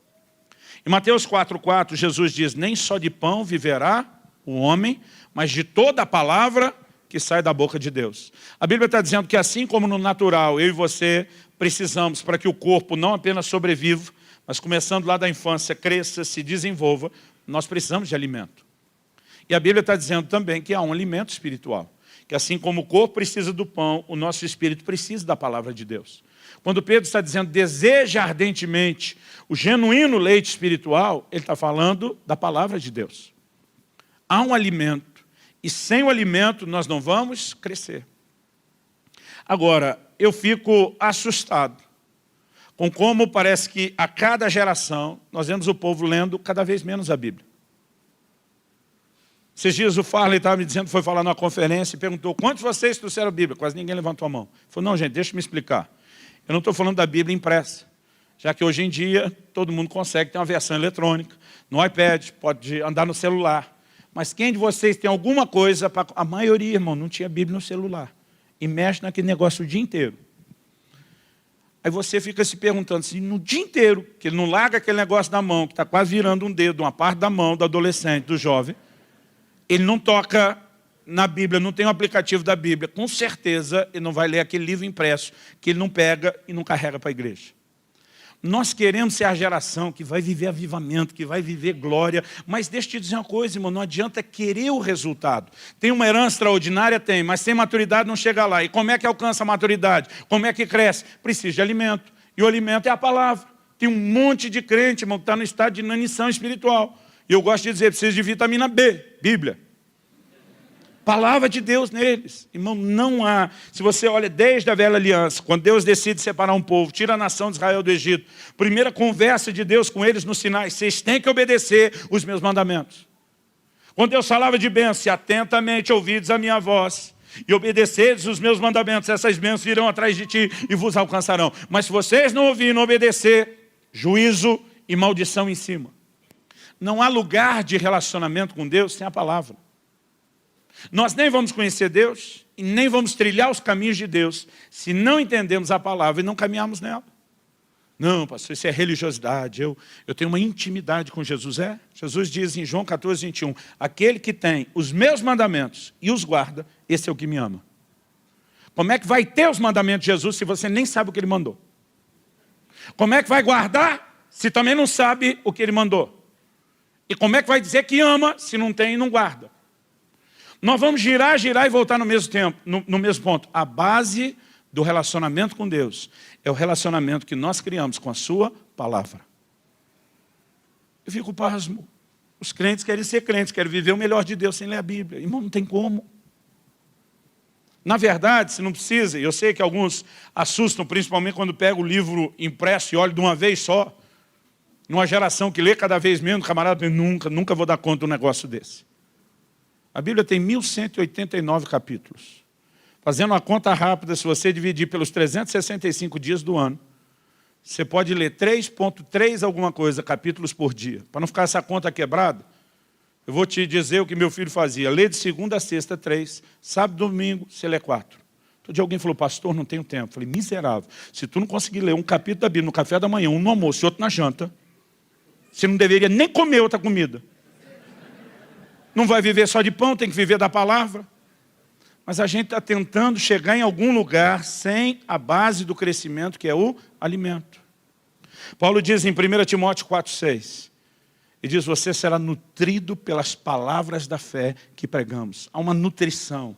Em Mateus 4,4, Jesus diz, nem só de pão viverá o homem, mas de toda a palavra que sai da boca de Deus. A Bíblia está dizendo que assim como no natural, eu e você precisamos para que o corpo não apenas sobreviva, mas começando lá da infância, cresça, se desenvolva, nós precisamos de alimento. E a Bíblia está dizendo também que há um alimento espiritual. Que assim como o corpo precisa do pão, o nosso espírito precisa da palavra de Deus. Quando Pedro está dizendo, deseja ardentemente o genuíno leite espiritual, ele está falando da palavra de Deus. Há um alimento, e sem o alimento nós não vamos crescer. Agora, eu fico assustado com como parece que a cada geração nós vemos o povo lendo cada vez menos a Bíblia. Esses dias o Farley estava me dizendo, foi falar numa conferência e perguntou, quantos de vocês trouxeram a Bíblia? Quase ninguém levantou a mão. Ele falou, não gente, deixa eu me explicar. Eu não estou falando da Bíblia impressa, já que hoje em dia todo mundo consegue ter uma versão eletrônica, no iPad, pode andar no celular. Mas quem de vocês tem alguma coisa, a maioria, irmão, não tinha Bíblia no celular. E mexe naquele negócio o dia inteiro. Aí você fica se perguntando assim, no dia inteiro, que ele não larga aquele negócio da mão, que está quase virando um dedo, uma parte da mão do adolescente, do jovem, ele não toca na Bíblia, não tem um aplicativo da Bíblia, com certeza ele não vai ler aquele livro impresso, que ele não pega e não carrega para a igreja. Nós queremos ser a geração que vai viver avivamento, que vai viver glória, mas deixa eu te dizer uma coisa, irmão, não adianta querer o resultado. Tem uma herança extraordinária? Tem, mas sem maturidade não chega lá. E como é que alcança a maturidade? Como é que cresce? Precisa de alimento. E o alimento é a palavra. Tem um monte de crente, irmão, que está no estado de inanição espiritual. E eu gosto de dizer, precisa de vitamina B, Bíblia. Palavra de Deus neles. Irmão, não há. Se você olha desde a velha aliança, quando Deus decide separar um povo, tira a nação de Israel do Egito, primeira conversa de Deus com eles no Sinai, vocês têm que obedecer os meus mandamentos. Quando Deus falava de bênção, se atentamente ouvides a minha voz e obedeceres os meus mandamentos, essas bênçãos virão atrás de ti e vos alcançarão. Mas se vocês não ouvirem, não obedecer, juízo e maldição em cima. Não há lugar de relacionamento com Deus sem a palavra. Nós nem vamos conhecer Deus e nem vamos trilhar os caminhos de Deus se não entendemos a palavra e não caminharmos nela. Não, pastor, isso é religiosidade. Eu tenho uma intimidade com Jesus. Jesus diz em João 14, 21, aquele que tem os meus mandamentos e os guarda, esse é o que me ama. Como é que vai ter os mandamentos de Jesus se você nem sabe o que ele mandou? Como é que vai guardar se também não sabe o que ele mandou? E como é que vai dizer que ama se não tem e não guarda? Nós vamos girar e voltar no mesmo tempo, no mesmo ponto. A base do relacionamento com Deus é o relacionamento que nós criamos com a sua palavra. Eu fico pasmo. Os crentes querem ser crentes, querem viver o melhor de Deus sem ler a Bíblia. Irmão, não tem como. Na verdade, se não precisa, eu sei que alguns assustam, principalmente quando pega o livro impresso e olha de uma vez só, numa geração que lê cada vez menos, camarada, nunca vou dar conta de um negócio desse. A Bíblia tem 1189 capítulos. Fazendo uma conta rápida, se você dividir pelos 365 dias do ano, você pode ler 3,3 alguma coisa, capítulos por dia. Para não ficar essa conta quebrada, eu vou te dizer o que meu filho fazia. Lê de segunda a sexta 3, sábado e domingo você lê 4. Todo dia alguém falou, pastor, não tenho tempo. Eu falei, miserável, se tu não conseguir ler um capítulo da Bíblia no café da manhã, um no almoço e outro na janta, você não deveria nem comer outra comida. Não vai viver só de pão, tem que viver da palavra. Mas a gente está tentando chegar em algum lugar sem a base do crescimento, que é o alimento. Paulo diz em 1 Timóteo 4,6, e diz, você será nutrido pelas palavras da fé que pregamos. Há uma nutrição,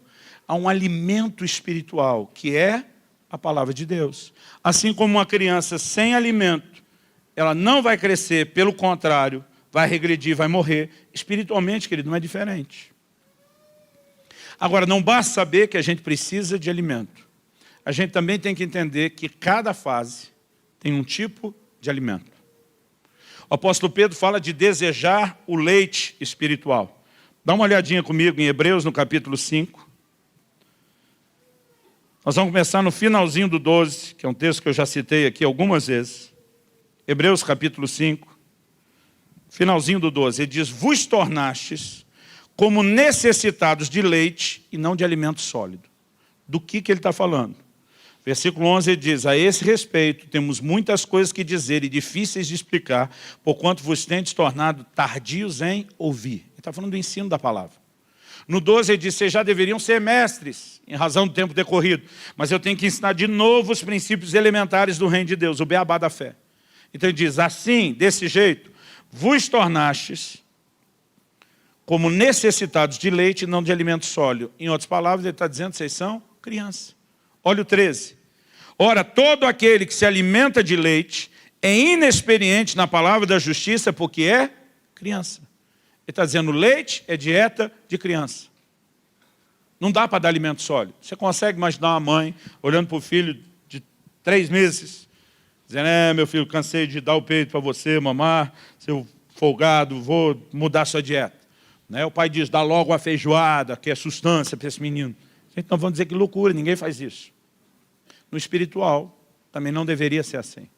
há um alimento espiritual, que é a palavra de Deus. Assim como uma criança sem alimento, ela não vai crescer, pelo contrário, vai regredir, vai morrer. Espiritualmente, querido, não é diferente. Agora, não basta saber que a gente precisa de alimento. A gente também tem que entender que cada fase tem um tipo de alimento. O apóstolo Pedro fala de desejar o leite espiritual. Dá uma olhadinha comigo em Hebreus, no capítulo 5. Nós vamos começar no finalzinho do 12, que é um texto que eu já citei aqui algumas vezes. Hebreus, capítulo 5. Finalzinho do 12, ele diz, vos tornastes como necessitados de leite e não de alimento sólido. Do que ele está falando? Versículo 11 ele diz, a esse respeito temos muitas coisas que dizer e difíceis de explicar, porquanto vos tendes tornado tardios em ouvir. Ele está falando do ensino da palavra. No 12 ele diz, vocês já deveriam ser mestres, em razão do tempo decorrido, mas eu tenho que ensinar de novo os princípios elementares do reino de Deus, o beabá da fé. Então ele diz, assim, desse jeito, vos tornastes como necessitados de leite e não de alimento sólido. Em outras palavras, ele está dizendo que vocês são crianças. Olha o 13. Ora, todo aquele que se alimenta de leite é inexperiente na palavra da justiça porque é criança. está dizendo, leite é dieta de criança. Não dá para dar alimento sólido. Você consegue imaginar uma mãe olhando para o filho de 3 meses, dizendo, meu filho, cansei de dar o peito para você, mamar, seu folgado, vou mudar sua dieta. Né? O pai diz, dá logo uma feijoada, que é sustância para esse menino. Então vamos dizer que loucura, ninguém faz isso. No espiritual, também não deveria ser assim.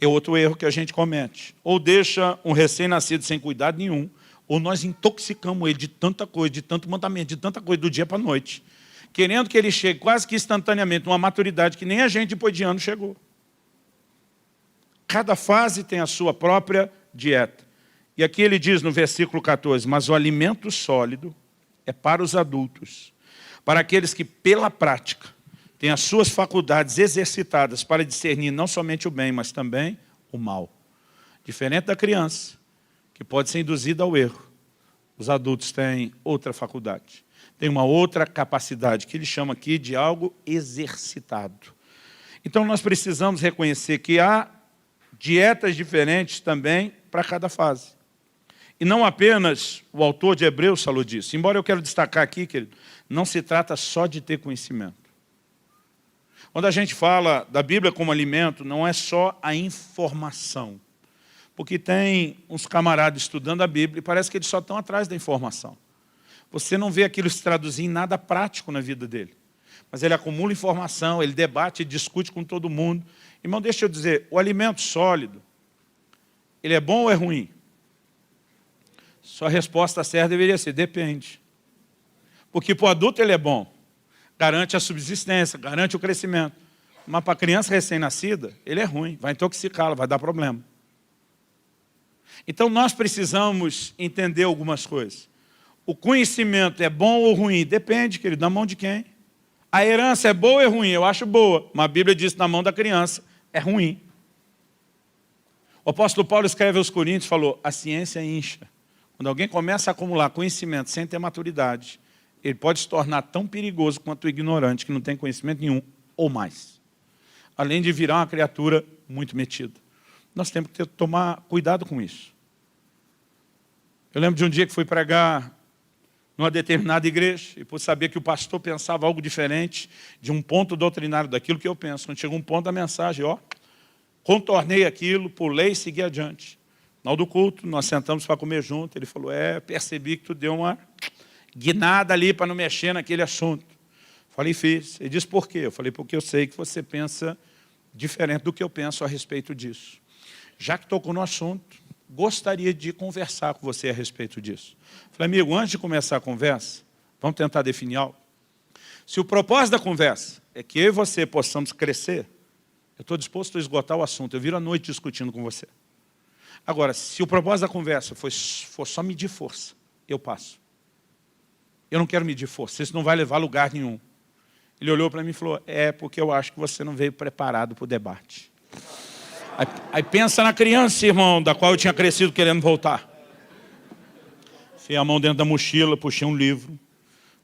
É outro erro que a gente comete. Ou deixa um recém-nascido sem cuidado nenhum, ou nós intoxicamos ele de tanta coisa, de tanto mandamento, de tanta coisa do dia para a noite, querendo que ele chegue quase que instantaneamente numa maturidade que nem a gente depois de anos chegou. Cada fase tem a sua própria dieta. E aqui ele diz no versículo 14, mas o alimento sólido é para os adultos, para aqueles que pela prática têm as suas faculdades exercitadas para discernir não somente o bem, mas também o mal. Diferente da criança, que pode ser induzida ao erro, os adultos têm outra faculdade, têm uma outra capacidade, que ele chama aqui de algo exercitado. Então nós precisamos reconhecer que há dietas diferentes também para cada fase. E não apenas o autor de Hebreus falou disso. Embora eu quero destacar aqui, querido, não se trata só de ter conhecimento. Quando a gente fala da Bíblia como alimento, não é só a informação. Porque tem uns camaradas estudando a Bíblia e parece que eles só estão atrás da informação. Você não vê aquilo se traduzir em nada prático na vida dele. Mas ele acumula informação, ele debate, ele discute com todo mundo. Irmão, deixa eu dizer, o alimento sólido, ele é bom ou é ruim? Sua resposta certa deveria ser, depende. Porque para o adulto ele é bom, garante a subsistência, garante o crescimento. Mas para a criança recém-nascida, ele é ruim, vai intoxicá-la, vai dar problema. Então nós precisamos entender algumas coisas. O conhecimento é bom ou ruim? Depende, querido, na mão de quem? A herança é boa ou é ruim? Eu acho boa, mas a Bíblia diz que na mão da criança é ruim. O apóstolo Paulo escreve aos Coríntios, falou, a ciência incha. Quando alguém começa a acumular conhecimento sem ter maturidade, ele pode se tornar tão perigoso quanto o ignorante, que não tem conhecimento nenhum, ou mais. Além de virar uma criatura muito metida. Nós temos que tomar cuidado com isso. Eu lembro de um dia que fui pregar numa determinada igreja, e por saber que o pastor pensava algo diferente de um ponto doutrinário daquilo que eu penso. Quando chegou um ponto da mensagem, contornei aquilo, pulei e segui adiante. No final do culto, nós sentamos para comer junto. Ele falou, percebi que tu deu uma guinada ali para não mexer naquele assunto. Falei, fiz. Ele disse, por quê? Eu falei, porque eu sei que você pensa diferente do que eu penso a respeito disso. Já que tocou no assunto, gostaria de conversar com você a respeito disso. Falei, amigo, antes de começar a conversa, vamos tentar definir algo. Se o propósito da conversa é que eu e você possamos crescer, eu estou disposto a esgotar o assunto. Eu viro a noite discutindo com você. Agora, se o propósito da conversa for só medir força, eu passo. Eu não quero medir força, isso não vai levar a lugar nenhum. Ele olhou para mim e falou, porque eu acho que você não veio preparado para o debate. Aí pensa na criança, irmão, da qual eu tinha crescido querendo voltar. Fiz a mão dentro da mochila, puxei um livro.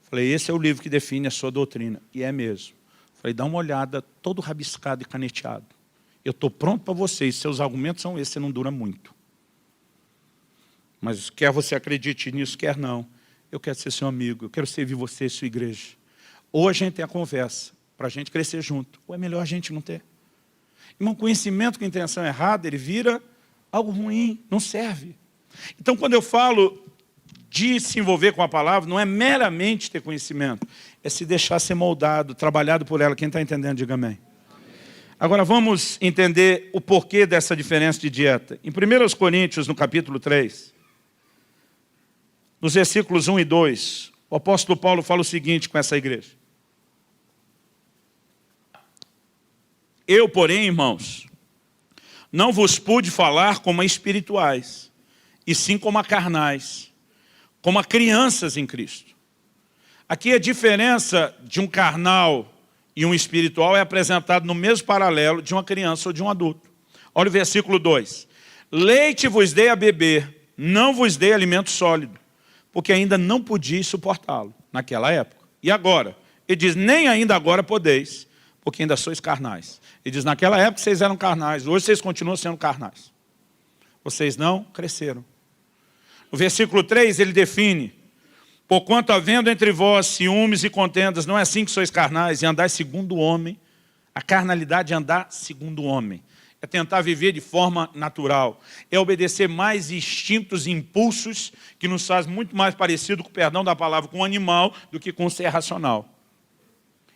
Falei, esse é o livro que define a sua doutrina. E é mesmo. Falei, dá uma olhada, todo rabiscado e caneteado. Eu estou pronto para vocês, seus argumentos são esses, você não dura muito. Mas quer você acredite nisso, quer não. Eu quero ser seu amigo, eu quero servir você e sua igreja. Ou a gente tem a conversa, para a gente crescer junto, ou é melhor a gente não ter. Irmão, conhecimento com intenção errada, ele vira algo ruim, não serve. Então, quando eu falo de se envolver com a palavra, não é meramente ter conhecimento, é se deixar ser moldado, trabalhado por ela. Quem está entendendo, diga amém. Agora vamos entender o porquê dessa diferença de dieta. Em 1 Coríntios, no capítulo 3, nos versículos 1 e 2, o apóstolo Paulo fala o seguinte com essa igreja. Eu, porém, irmãos, não vos pude falar como a espirituais, e sim como a carnais, como a crianças em Cristo. Aqui a diferença de um carnal e um espiritual é apresentado no mesmo paralelo de uma criança ou de um adulto. Olha o versículo 2. Leite vos dei a beber, não vos dei alimento sólido, porque ainda não podiais suportá-lo naquela época. E agora? Ele diz, nem ainda agora podeis, porque ainda sois carnais. Ele diz, naquela época vocês eram carnais, hoje vocês continuam sendo carnais. Vocês não cresceram. No versículo 3 ele define: porquanto havendo entre vós ciúmes e contendas, não é assim que sois carnais, e andais segundo o homem. A carnalidade é andar segundo o homem. É tentar viver de forma natural. É obedecer mais instintos e impulsos que nos faz muito mais parecido, com o perdão da palavra, com o animal do que com o ser racional.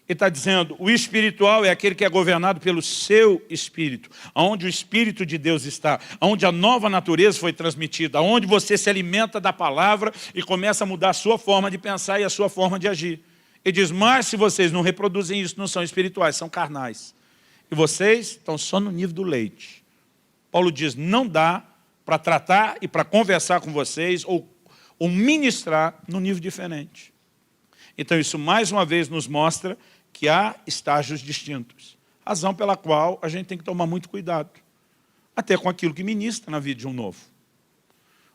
Ele está dizendo, o espiritual é aquele que é governado pelo seu espírito, onde o Espírito de Deus está, onde a nova natureza foi transmitida, onde você se alimenta da palavra e começa a mudar a sua forma de pensar e a sua forma de agir. Ele diz, mas se vocês não reproduzem isso, não são espirituais, são carnais. E vocês estão só no nível do leite. Paulo diz, não dá para tratar e para conversar com vocês ou ministrar num nível diferente. Então isso mais uma vez nos mostra que há estágios distintos. Razão pela qual a gente tem que tomar muito cuidado. Até com aquilo que ministra na vida de um novo.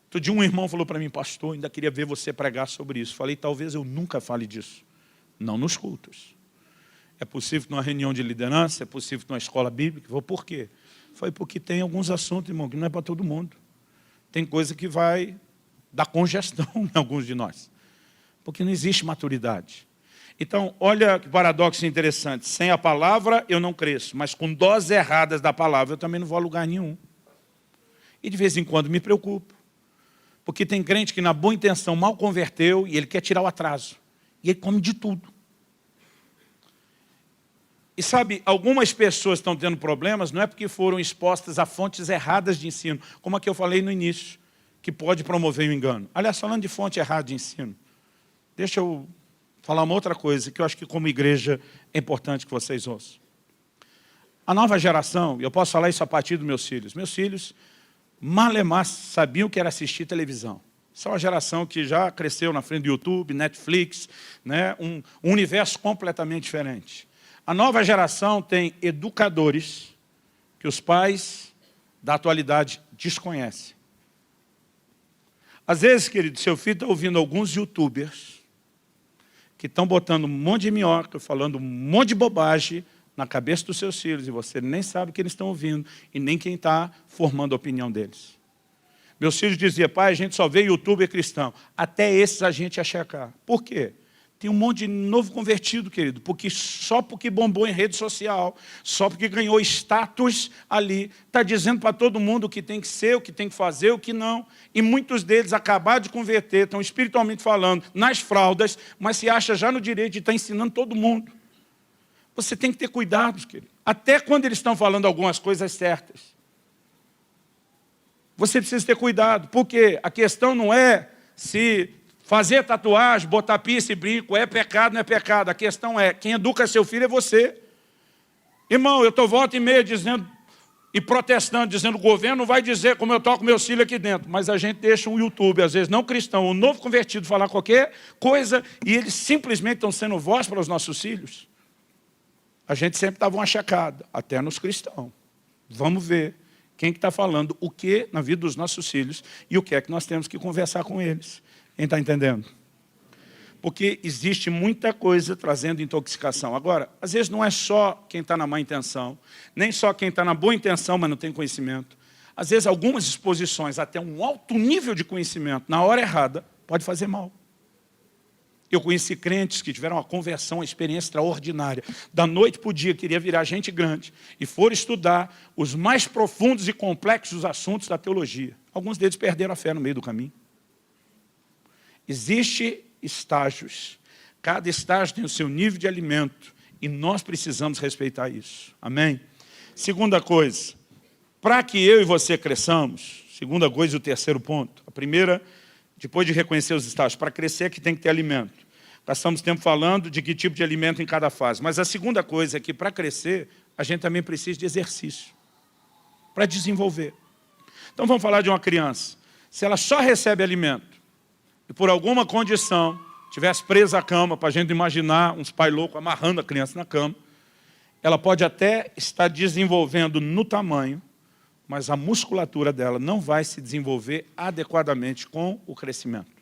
Outro dia um irmão falou para mim, pastor, ainda queria ver você pregar sobre isso. Falei, talvez eu nunca fale disso. Não nos cultos. É possível que numa reunião de liderança, é possível que numa escola bíblica. Por quê? Foi porque tem alguns assuntos, irmão, que não é para todo mundo. Tem coisa que vai dar congestão em alguns de nós. Porque não existe maturidade. Então, olha que paradoxo interessante. Sem a palavra eu não cresço, mas com doses erradas da palavra eu também não vou a lugar nenhum. E de vez em quando me preocupo. Porque tem crente que na boa intenção mal converteu e ele quer tirar o atraso. E ele come de tudo. E sabe, algumas pessoas estão tendo problemas, não é porque foram expostas a fontes erradas de ensino, como a que eu falei no início, que pode promover o engano. Aliás, falando de fonte errada de ensino, deixa eu falar uma outra coisa, que eu acho que como igreja é importante que vocês ouçam. A nova geração, e eu posso falar isso a partir dos meus filhos malemar sabiam o que era assistir televisão. São uma geração que já cresceu na frente do YouTube, Netflix, né? Um universo completamente diferente. A nova geração tem educadores que os pais da atualidade desconhecem. Às vezes, querido, seu filho está ouvindo alguns youtubers que estão botando um monte de minhoca, falando um monte de bobagem na cabeça dos seus filhos, e você nem sabe o que eles estão ouvindo, e nem quem está formando a opinião deles. Meus filhos diziam, pai, a gente só vê youtuber cristão. Até esses a gente ia checar. Por quê? Tem um monte de novo convertido, querido, só porque bombou em rede social, só porque ganhou status ali, está dizendo para todo mundo o que tem que ser, o que tem que fazer, o que não. E muitos deles acabaram de converter, estão espiritualmente falando, nas fraldas, mas se acha já no direito de estar ensinando todo mundo. Você tem que ter cuidado, querido. Até quando eles estão falando algumas coisas certas. Você precisa ter cuidado, porque a questão não é se fazer tatuagem, botar piercing e brinco, é pecado, não é pecado. A questão é, quem educa seu filho é você. Irmão, eu estou volta e meia dizendo, e protestando, dizendo, o governo não vai dizer como eu toco meus filhos aqui dentro. Mas a gente deixa um YouTube, às vezes não cristão, um novo convertido falar qualquer coisa, e eles simplesmente estão sendo voz para os nossos filhos. A gente sempre dava uma checada, até nos cristãos. Vamos ver quem que está falando o que na vida dos nossos filhos e o que é que nós temos que conversar com eles. Quem está entendendo? Porque existe muita coisa trazendo intoxicação. Agora, às vezes não é só quem está na má intenção, nem só quem está na boa intenção, mas não tem conhecimento. Às vezes algumas exposições, até um alto nível de conhecimento, na hora errada, pode fazer mal. Eu conheci crentes que tiveram uma conversão, uma experiência extraordinária. Da noite para o dia, queria virar gente grande. E foram estudar os mais profundos e complexos assuntos da teologia. Alguns deles perderam a fé no meio do caminho. Existem estágios. Cada estágio tem o seu nível de alimento. E nós precisamos respeitar isso. Amém? Segunda coisa. Para que eu e você cresçamos, segunda coisa e o terceiro ponto. A primeira, depois de reconhecer os estágios, para crescer é que tem que ter alimento. Passamos tempo falando de que tipo de alimento em cada fase. Mas a segunda coisa é que para crescer, a gente também precisa de exercício. Para desenvolver. Então vamos falar de uma criança. Se ela só recebe alimento, e por alguma condição, tivesse presa à cama, para a gente imaginar uns pais loucos amarrando a criança na cama, ela pode até estar desenvolvendo no tamanho, mas a musculatura dela não vai se desenvolver adequadamente com o crescimento.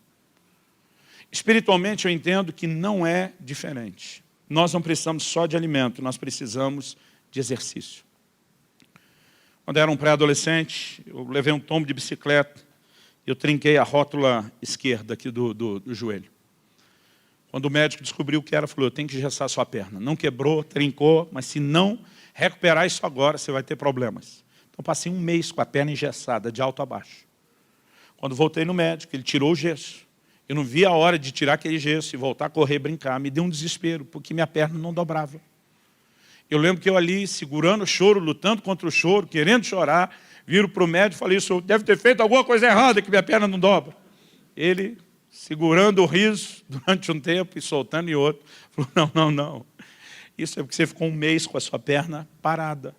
Espiritualmente eu entendo que não é diferente. Nós não precisamos só de alimento, nós precisamos de exercício. Quando eu era um pré-adolescente, eu levei um tombo de bicicleta, Eu trinquei a rótula esquerda aqui do joelho. Quando o médico descobriu o que era, falou, eu tenho que engessar a sua perna. Não quebrou, trincou, mas se não recuperar isso agora, você vai ter problemas. Então passei um mês com a perna engessada, de alto a baixo. Quando voltei no médico, ele tirou o gesso. Eu não vi a hora de tirar aquele gesso e voltar a correr, brincar. Me deu um desespero, porque minha perna não dobrava. Eu lembro que eu ali, segurando o choro, lutando contra o choro, querendo chorar, viro para o médico e falei, o senhor deve ter feito alguma coisa errada, que minha perna não dobra. Ele, segurando o riso durante um tempo e soltando em outro, falou, não. Isso é porque você ficou um mês com a sua perna parada,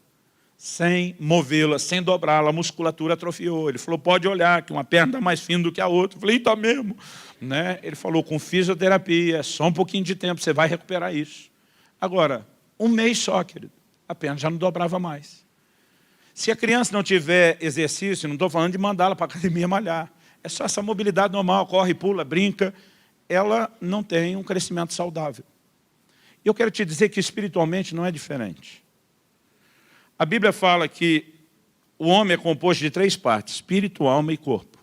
sem movê-la, sem dobrá-la, a musculatura atrofiou. Ele falou, pode olhar, que uma perna está mais fina do que a outra. Eu falei, está mesmo. Né? Ele falou, com fisioterapia, só um pouquinho de tempo, você vai recuperar isso. Agora, um mês só, querido, a perna já não dobrava mais. Se a criança não tiver exercício, não estou falando de mandá-la para a academia malhar, é só essa mobilidade normal, corre, pula, brinca, ela não tem um crescimento saudável. Eu quero te dizer que espiritualmente não é diferente. A Bíblia fala que o homem é composto de 3 partes, espírito, alma e corpo.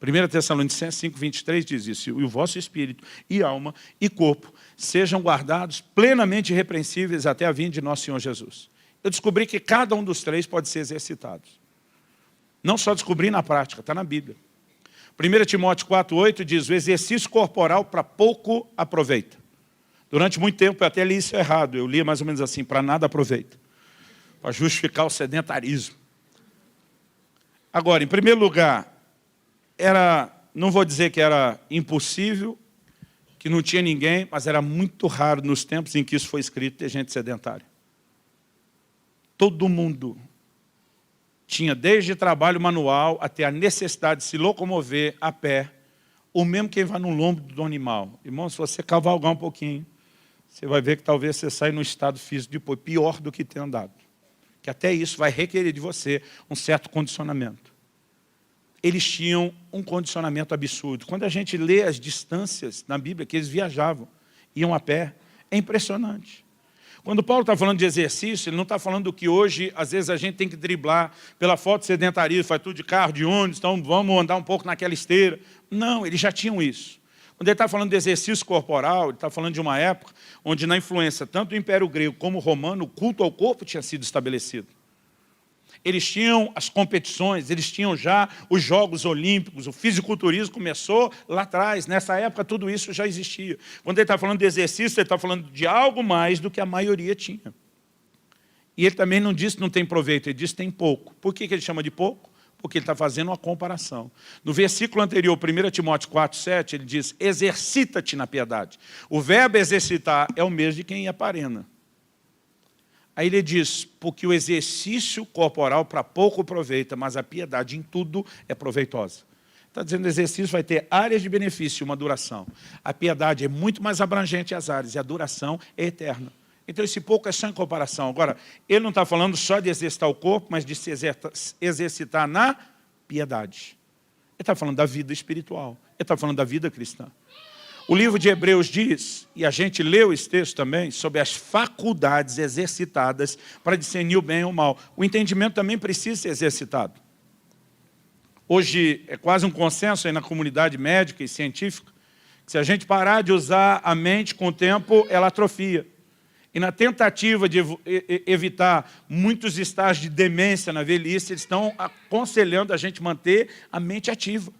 1 Tessalonicenses 5:23 diz isso, e o vosso espírito e alma e corpo sejam guardados plenamente irrepreensíveis até a vinda de nosso Senhor Jesus. Eu descobri que cada um dos 3 pode ser exercitado. Não só descobri na prática, está na Bíblia. 1 Timóteo 4:8 diz, o exercício corporal para pouco aproveita. Durante muito tempo eu até li isso errado, eu li mais ou menos assim, para nada aproveita. Para justificar o sedentarismo. Agora, em primeiro lugar, não vou dizer que era impossível, que não tinha ninguém, mas era muito raro nos tempos em que isso foi escrito ter gente sedentária. Todo mundo tinha desde trabalho manual até a necessidade de se locomover a pé, ou mesmo quem vai no lombo do animal. Irmão, se você cavalgar um pouquinho, você vai ver que talvez você saia no estado físico depois, pior do que ter andado. Que até isso vai requerer de você um certo condicionamento. Eles tinham um condicionamento absurdo. Quando a gente lê as distâncias na Bíblia, que eles viajavam, iam a pé, é impressionante. Quando Paulo está falando de exercício, ele não está falando do que hoje, às vezes, a gente tem que driblar pela foto sedentarismo, faz tudo de carro, de ônibus, então vamos andar um pouco naquela esteira. Não, eles já tinham isso. Quando ele está falando de exercício corporal, ele está falando de uma época onde, na influência tanto do Império Grego como romano, o culto ao corpo tinha sido estabelecido. Eles tinham as competições, eles tinham já os Jogos Olímpicos, o fisiculturismo começou lá atrás, nessa época tudo isso já existia. Quando ele está falando de exercício, ele está falando de algo mais do que a maioria tinha. E ele também não diz que não tem proveito, ele diz que tem pouco. Por que ele chama de pouco? Porque ele está fazendo uma comparação. No versículo anterior, 1 Timóteo 4:7, ele diz, exercita-te na piedade. O verbo exercitar é o mesmo de quem ia para a arena. Aí ele diz, porque o exercício corporal para pouco aproveita, mas a piedade em tudo é proveitosa. Está dizendo que o exercício vai ter áreas de benefício e uma duração. A piedade é muito mais abrangente as áreas e a duração é eterna. Então esse pouco é só em comparação. Agora, ele não está falando só de exercitar o corpo, mas de se exercitar na piedade. Ele está falando da vida espiritual. Ele está falando da vida cristã. O livro de Hebreus diz, e a gente leu esse texto também, sobre as faculdades exercitadas para discernir o bem e o mal. O entendimento também precisa ser exercitado. Hoje é quase um consenso aí na comunidade médica e científica, que se a gente parar de usar a mente com o tempo, ela atrofia. E na tentativa de evitar muitos estágios de demência na velhice, eles estão aconselhando a gente manter a mente ativa.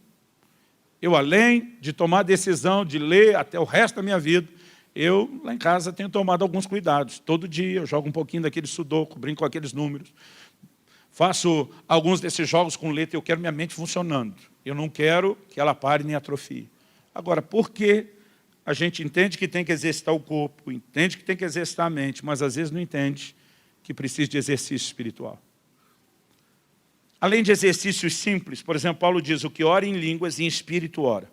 Eu, além de tomar a decisão de ler até o resto da minha vida, eu, lá em casa, tenho tomado alguns cuidados. Todo dia eu jogo um pouquinho daquele sudoku, brinco com aqueles números. Faço alguns desses jogos com letra, eu quero minha mente funcionando. Eu não quero que ela pare nem atrofie. Agora, por que a gente entende que tem que exercitar o corpo, entende que tem que exercitar a mente, mas às vezes não entende que precisa de exercício espiritual? Além de exercícios simples, por exemplo, Paulo diz, o que ora em línguas e em espírito ora.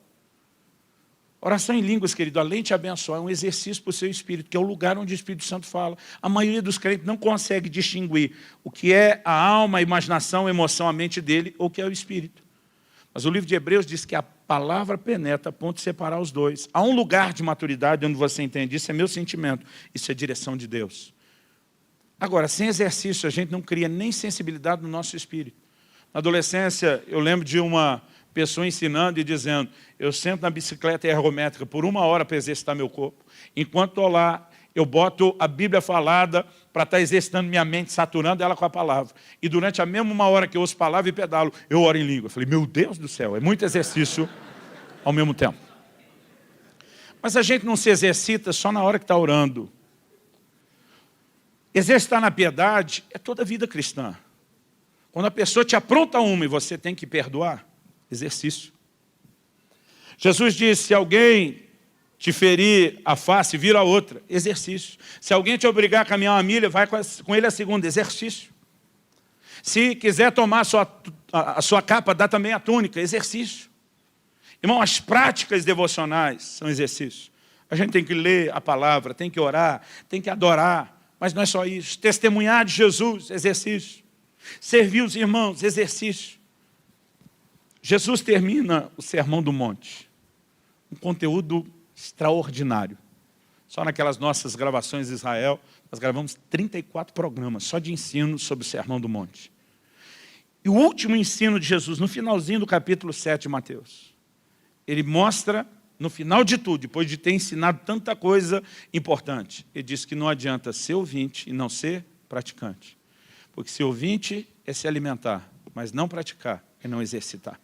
Oração em línguas, querido, além de abençoar, é um exercício para o seu espírito, que é o lugar onde o Espírito Santo fala. A maioria dos crentes não consegue distinguir o que é a alma, a imaginação, a emoção, a mente dele, ou o que é o espírito. Mas o livro de Hebreus diz que a palavra penetra a ponto de separar os dois. Há um lugar de maturidade onde você entende, isso é meu sentimento, isso é direção de Deus. Agora, sem exercício, a gente não cria nem sensibilidade no nosso espírito. Na adolescência, eu lembro de uma pessoa ensinando e dizendo, eu sento na bicicleta ergométrica por 1 hora para exercitar meu corpo. Enquanto estou lá, eu boto a Bíblia falada para estar exercitando minha mente, saturando ela com a palavra. E durante a mesma 1 hora que eu ouço palavra e pedalo, eu oro em língua. Eu falei, meu Deus do céu, é muito exercício ao mesmo tempo. Mas a gente não se exercita só na hora que está orando. Exercitar na piedade é toda a vida cristã. Quando a pessoa te apronta uma e você tem que perdoar, exercício. Jesus disse, se alguém te ferir a face, vira a outra, exercício. Se alguém te obrigar a caminhar 1 milha, vai com ele a 2ª, exercício. Se quiser tomar a sua capa, dá também a túnica, exercício. Irmão, as práticas devocionais são exercícios. A gente tem que ler a palavra, tem que orar, tem que adorar, mas não é só isso. Testemunhar de Jesus, exercício. Servir os irmãos, exercício. Jesus termina o Sermão do Monte. Um conteúdo extraordinário. Só naquelas nossas gravações de Israel, nós gravamos 34 programas só de ensino sobre o Sermão do Monte. E o último ensino de Jesus, no finalzinho do capítulo 7 de Mateus, ele mostra, no final de tudo, depois de ter ensinado tanta coisa importante, ele diz que não adianta ser ouvinte e não ser praticante. Porque ser ouvinte é se alimentar, mas não praticar é não exercitar.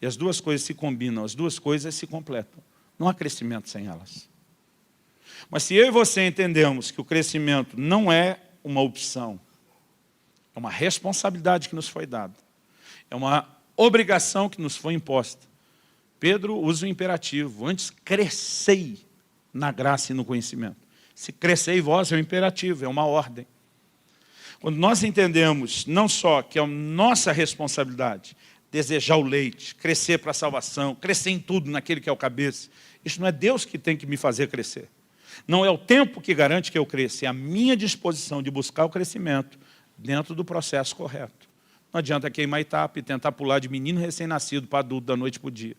E as duas coisas se combinam, as duas coisas se completam. Não há crescimento sem elas. Mas se eu e você entendemos que o crescimento não é uma opção, é uma responsabilidade que nos foi dada, é uma obrigação que nos foi imposta. Pedro usa o imperativo, antes crescei na graça e no conhecimento. Se crescei vós é o imperativo, é uma ordem. Quando nós entendemos não só que é a nossa responsabilidade desejar o leite, crescer para a salvação, crescer em tudo naquele que é o cabeça, isso não é Deus que tem que me fazer crescer. Não é o tempo que garante que eu cresça, é a minha disposição de buscar o crescimento dentro do processo correto. Não adianta queimar etapa e tentar pular de menino recém-nascido para adulto da noite para o dia.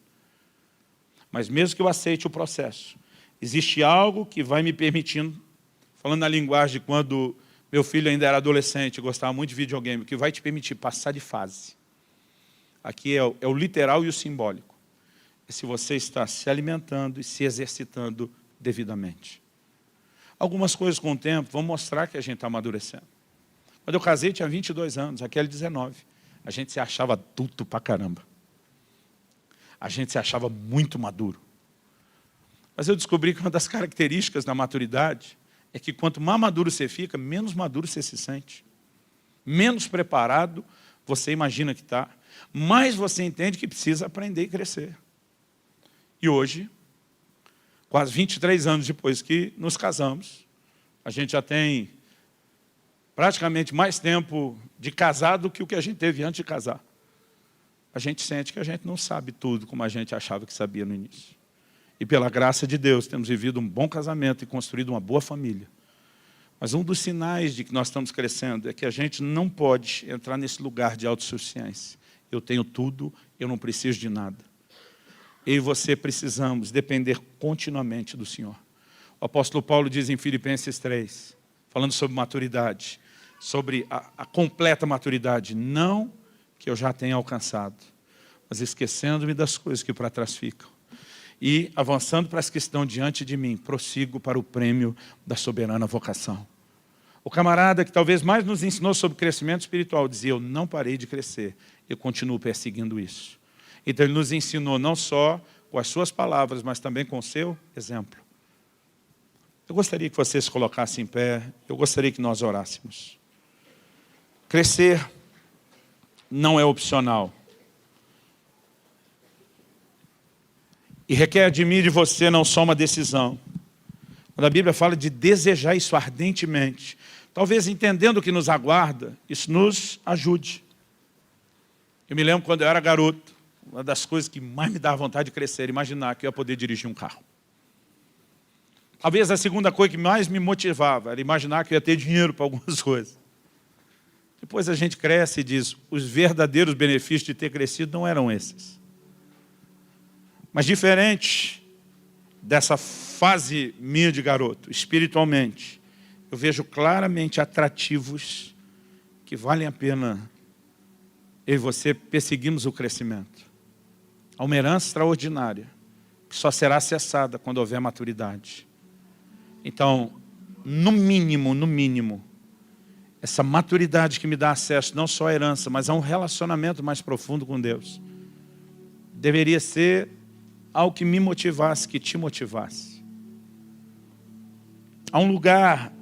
Mas mesmo que eu aceite o processo, existe algo que vai me permitindo, falando na linguagem de quando meu filho ainda era adolescente, gostava muito de videogame, que vai te permitir passar de fase. Aqui é o literal e o simbólico. É se você está se alimentando e se exercitando devidamente. Algumas coisas com o tempo vão mostrar que a gente está amadurecendo. Quando eu casei, tinha 22 anos, aquele 19. A gente se achava adulto pra caramba. A gente se achava muito maduro. Mas eu descobri que uma das características da maturidade é que quanto mais maduro você fica, menos maduro você se sente. Menos preparado você imagina que está. Mais você entende que precisa aprender e crescer. E hoje, quase 23 anos depois que nos casamos, a gente já tem praticamente mais tempo de casado do que o que a gente teve antes de casar. A gente sente que a gente não sabe tudo como a gente achava que sabia no início. E pela graça de Deus, temos vivido um bom casamento e construído uma boa família. Mas um dos sinais de que nós estamos crescendo é que a gente não pode entrar nesse lugar de autossuficiência. Eu tenho tudo, eu não preciso de nada. Eu e você precisamos depender continuamente do Senhor. O apóstolo Paulo diz em Filipenses 3, falando sobre maturidade, sobre a completa maturidade, não que eu já tenha alcançado, mas esquecendo-me das coisas que para trás ficam. E avançando para as que estão diante de mim, prossigo para o prêmio da soberana vocação. O camarada que talvez mais nos ensinou sobre crescimento espiritual dizia, eu não parei de crescer, eu continuo perseguindo isso. Então ele nos ensinou não só com as suas palavras, mas também com o seu exemplo. Eu gostaria que você se colocasse em pé, eu gostaria que nós orássemos. Crescer não é opcional. E requer de mim e de você não só uma decisão. Quando a Bíblia fala de desejar isso ardentemente, talvez entendendo o que nos aguarda, isso nos ajude. Eu me lembro quando eu era garoto, uma das coisas que mais me dava vontade de crescer, imaginar que eu ia poder dirigir um carro. Talvez a segunda coisa que mais me motivava era imaginar que eu ia ter dinheiro para algumas coisas. Depois a gente cresce e diz, os verdadeiros benefícios de ter crescido não eram esses. Mas diferente dessa fase minha de garoto, espiritualmente, eu vejo claramente atrativos que valem a pena eu e você perseguirmos o crescimento. Há uma herança extraordinária, que só será acessada quando houver maturidade. Então, no mínimo, essa maturidade que me dá acesso não só à herança, mas a um relacionamento mais profundo com Deus, deveria ser algo que me motivasse, que te motivasse. Há um lugar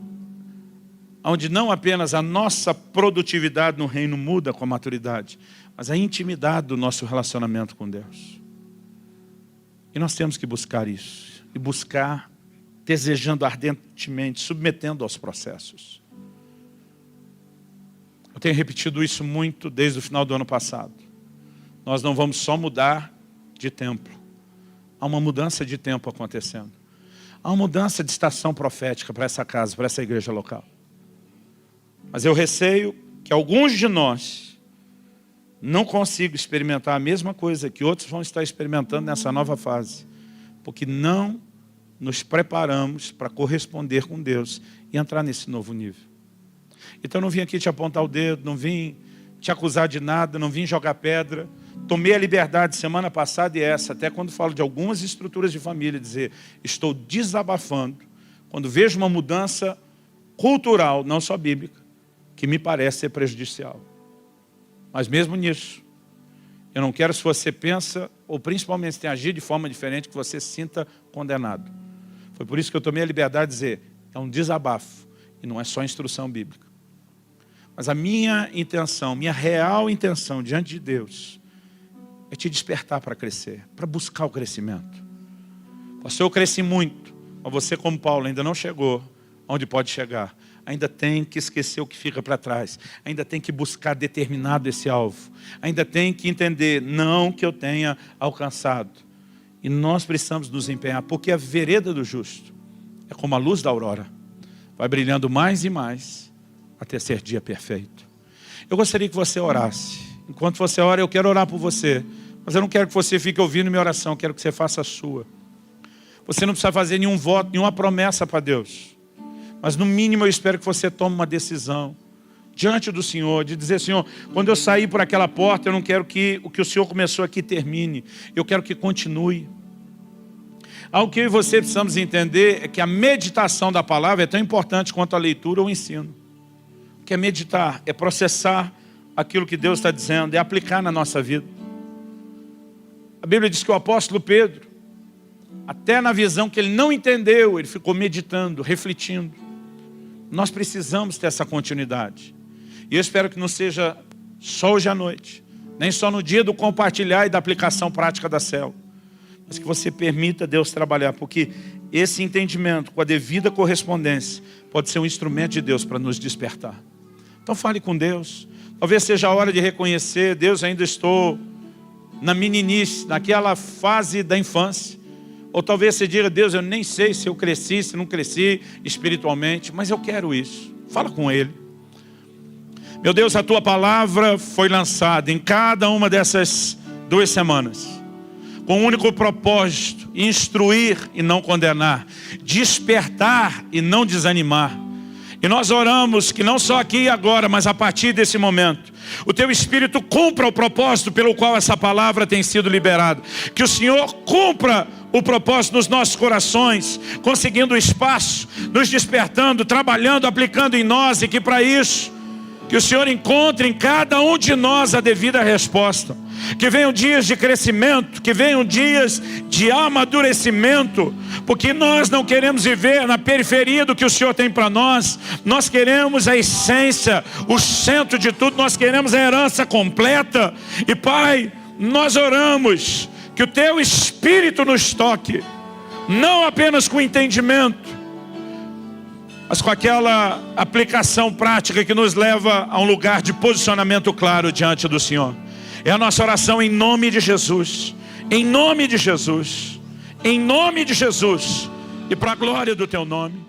onde não apenas a nossa produtividade no reino muda com a maturidade, mas a intimidade do nosso relacionamento com Deus. E nós temos que buscar isso. E buscar desejando ardentemente, submetendo aos processos. Eu tenho repetido isso muito desde o final do ano passado. Nós não vamos só mudar de templo. Há uma mudança de tempo acontecendo. Há uma mudança de estação profética para essa casa, para essa igreja local. Mas eu receio que alguns de nós não consigam experimentar a mesma coisa que outros vão estar experimentando nessa nova fase. Porque não nos preparamos para corresponder com Deus e entrar nesse novo nível. Então eu não vim aqui te apontar o dedo, não vim te acusar de nada, não vim jogar pedra. Tomei a liberdade semana passada e essa, até quando falo de algumas estruturas de família, dizer, estou desabafando, quando vejo uma mudança cultural, não só bíblica, que me parece ser prejudicial. Mas mesmo nisso, eu não quero, se você pensa, ou principalmente se tem agido de forma diferente, que você se sinta condenado. Foi por isso que eu tomei a liberdade de dizer, é um desabafo, e não é só instrução bíblica. Mas a minha intenção, minha real intenção diante de Deus, é te despertar para crescer, para buscar o crescimento. Pastor, eu cresci muito, mas você, como Paulo, ainda não chegou onde pode chegar. Ainda tem que esquecer o que fica para trás. Ainda tem que buscar determinado esse alvo. Ainda tem que entender, não que eu tenha alcançado. E nós precisamos nos empenhar, porque a vereda do justo é como a luz da aurora. Vai brilhando mais e mais, até ser dia perfeito. Eu gostaria que você orasse. Enquanto você ora, eu quero orar por você. Mas eu não quero que você fique ouvindo minha oração, eu quero que você faça a sua. Você não precisa fazer nenhum voto, nenhuma promessa para Deus. Mas no mínimo eu espero que você tome uma decisão diante do Senhor, de dizer, Senhor, quando eu sair por aquela porta, eu não quero que o que o Senhor começou aqui termine. Eu quero que continue. Algo que eu e você precisamos entender é que a meditação da palavra é tão importante quanto a leitura ou o ensino. O que é meditar? É processar aquilo que Deus está dizendo, é aplicar na nossa vida. A Bíblia diz que o apóstolo Pedro, até na visão que ele não entendeu, ele ficou meditando, refletindo. Nós precisamos ter essa continuidade. E eu espero que não seja só hoje à noite, nem só no dia do compartilhar e da aplicação prática da célula, mas que você permita Deus trabalhar, porque esse entendimento, com a devida correspondência, pode ser um instrumento de Deus para nos despertar. Então fale com Deus. Talvez seja a hora de reconhecer, Deus, ainda estou na meninice, naquela fase da infância. Ou talvez você diga, Deus, eu nem sei se eu cresci, se não cresci espiritualmente, mas eu quero isso. Fala com Ele. Meu Deus, a Tua palavra foi lançada em cada uma dessas 2 semanas, com um único propósito, instruir e não condenar, despertar e não desanimar. E nós oramos que não só aqui e agora, mas a partir desse momento, o Teu Espírito cumpra o propósito pelo qual essa palavra tem sido liberada. Que o Senhor cumpra o propósito nos nossos corações, conseguindo espaço, nos despertando, trabalhando, aplicando em nós, e que para isso, que o Senhor encontre em cada um de nós a devida resposta. Que venham dias de crescimento, que venham dias de amadurecimento, porque nós não queremos viver na periferia do que o Senhor tem para nós. Nós queremos a essência, o centro de tudo, nós queremos a herança completa. E Pai, nós oramos que o Teu Espírito nos toque, não apenas com entendimento, mas com aquela aplicação prática que nos leva a um lugar de posicionamento claro diante do Senhor. É a nossa oração em nome de Jesus, em nome de Jesus, em nome de Jesus, e para a glória do Teu nome.